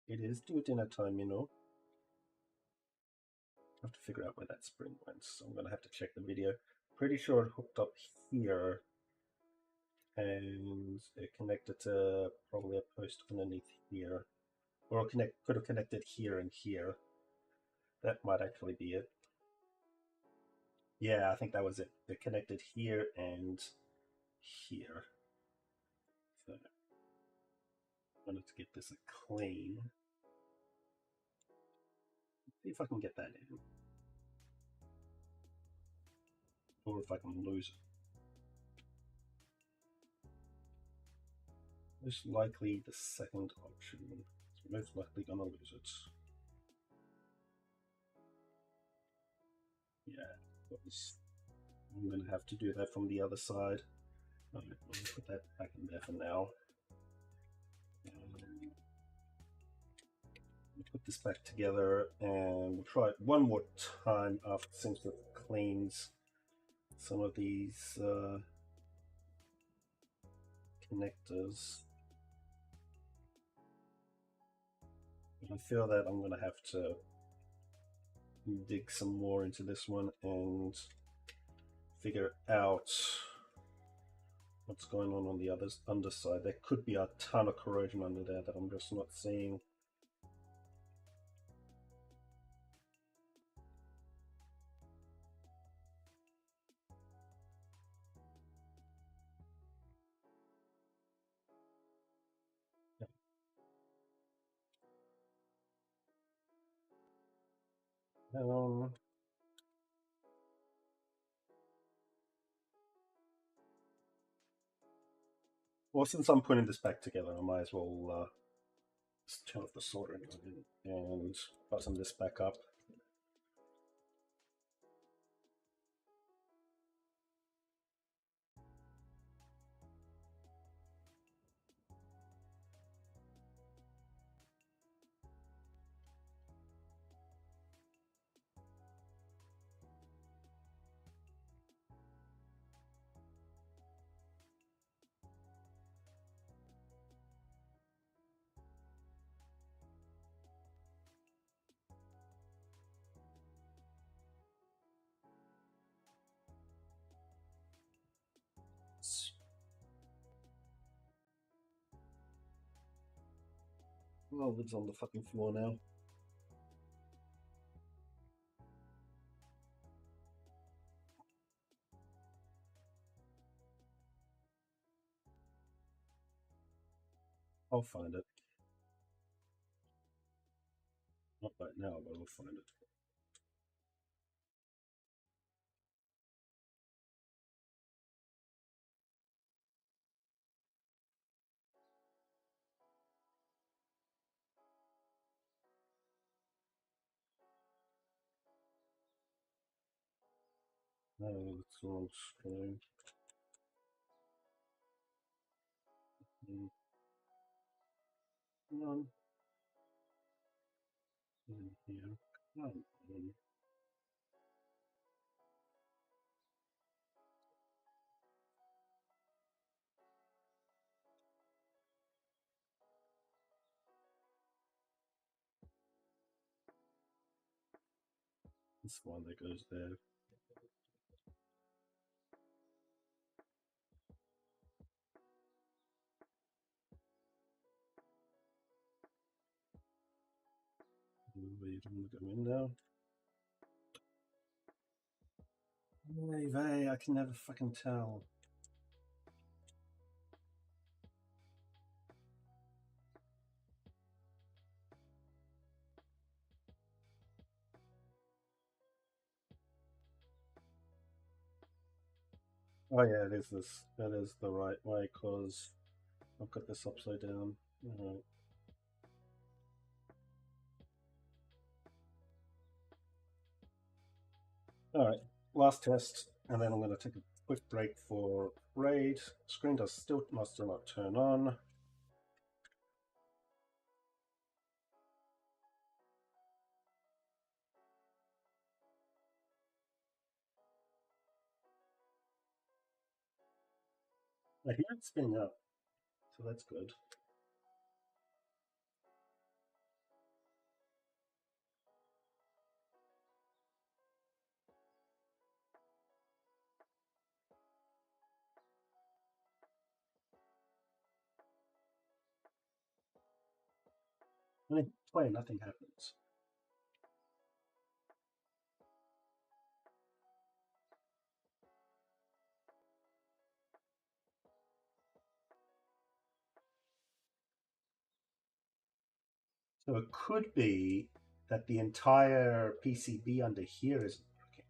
it is due dinner time, I have to figure out where that spring went, so I'm going to have to check the video. Pretty sure it hooked up here, and it connected to probably a post underneath here. Or could have connected here and here. That might actually be it. Yeah, I think that was it. It connected here and here. So I wanted to get this a clean. See if I can get that in. Or if I can lose it. Most likely the second option. So most likely gonna lose it. Yeah, I'm gonna have to do that from the other side. I'll put that back in there for now. Put this back together and we'll try it one more time after since it cleans some of these connectors. But I feel that I'm going to have to dig some more into this one and figure out what's going on the underside. There could be a ton of corrosion under there that I'm just not seeing. Um, Well, since I'm putting this back together, I might as well just turn off the soldering and button this back up. Well, it's on the fucking floor now. I'll find it. Not right now, but I'll find it. No, it's the wrong screen. Come on. In here. Come on. This one that goes there. You don't want to go in now. Hey, I can never fucking tell. Oh yeah, it is this. That is the right way because I've got this upside down. Alright. Alright, last test, and then I'm going to take a quick break for raid. Screen must still not turn on. I hear it spinning up, so that's good. When I play, nothing happens. So it could be that the entire PCB under here isn't working.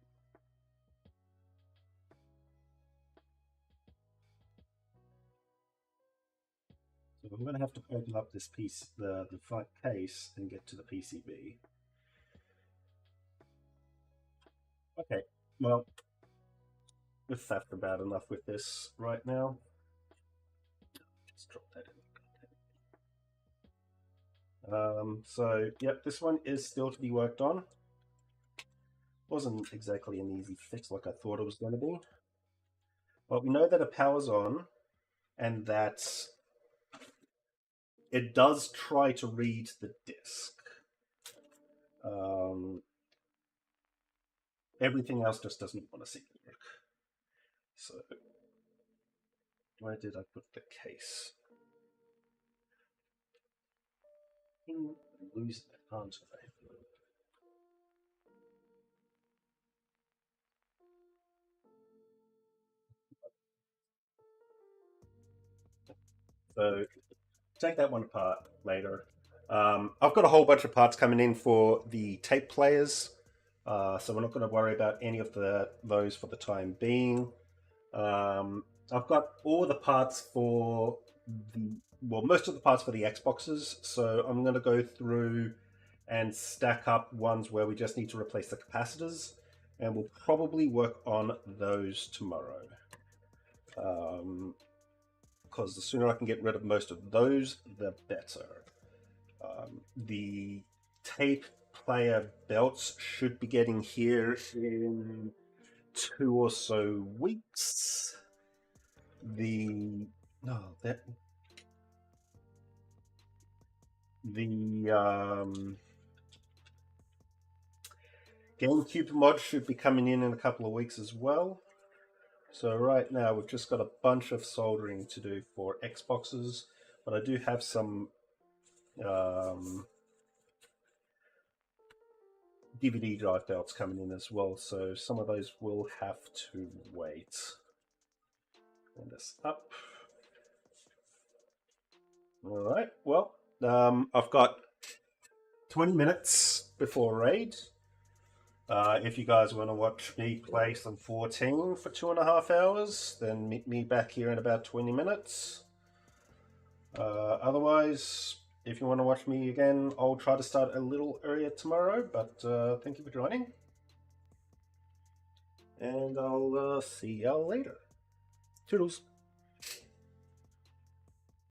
So I'm going to have to open up this piece, the front case, and get to the PCB. Okay, well, we've faffed about enough with this right now. Just drop that in. So, yep, this one is still to be worked on. Wasn't exactly an easy fix like I thought it was going to be. But we know that it powers on and that it does try to read the disk. Everything else just doesn't want to see it work. So, where did I put the case? I'm losing it, aren't I? So, take that one apart later. I've got a whole bunch of parts coming in for the tape players, so we're not going to worry about any of those for the time being. I've got all the parts for most of the parts for the Xboxes. So I'm going to go through and stack up ones where we just need to replace the capacitors, and we'll probably work on those tomorrow. Because the sooner I can get rid of most of those, the better. The tape player belts should be getting here in 2 or so weeks. The GameCube mod should be coming in a couple of weeks as well. So right now we've just got a bunch of soldering to do for Xboxes, but I do have some DVD drive belts coming in as well, so some of those will have to wait. Turn this up. Alright, well, I've got 20 minutes before raid. If you guys want to watch me play some 14 for 2.5 hours, then meet me back here in about 20 minutes. Otherwise, if you want to watch me again, I'll try to start a little earlier tomorrow, but thank you for joining. And I'll see y'all later. Toodles.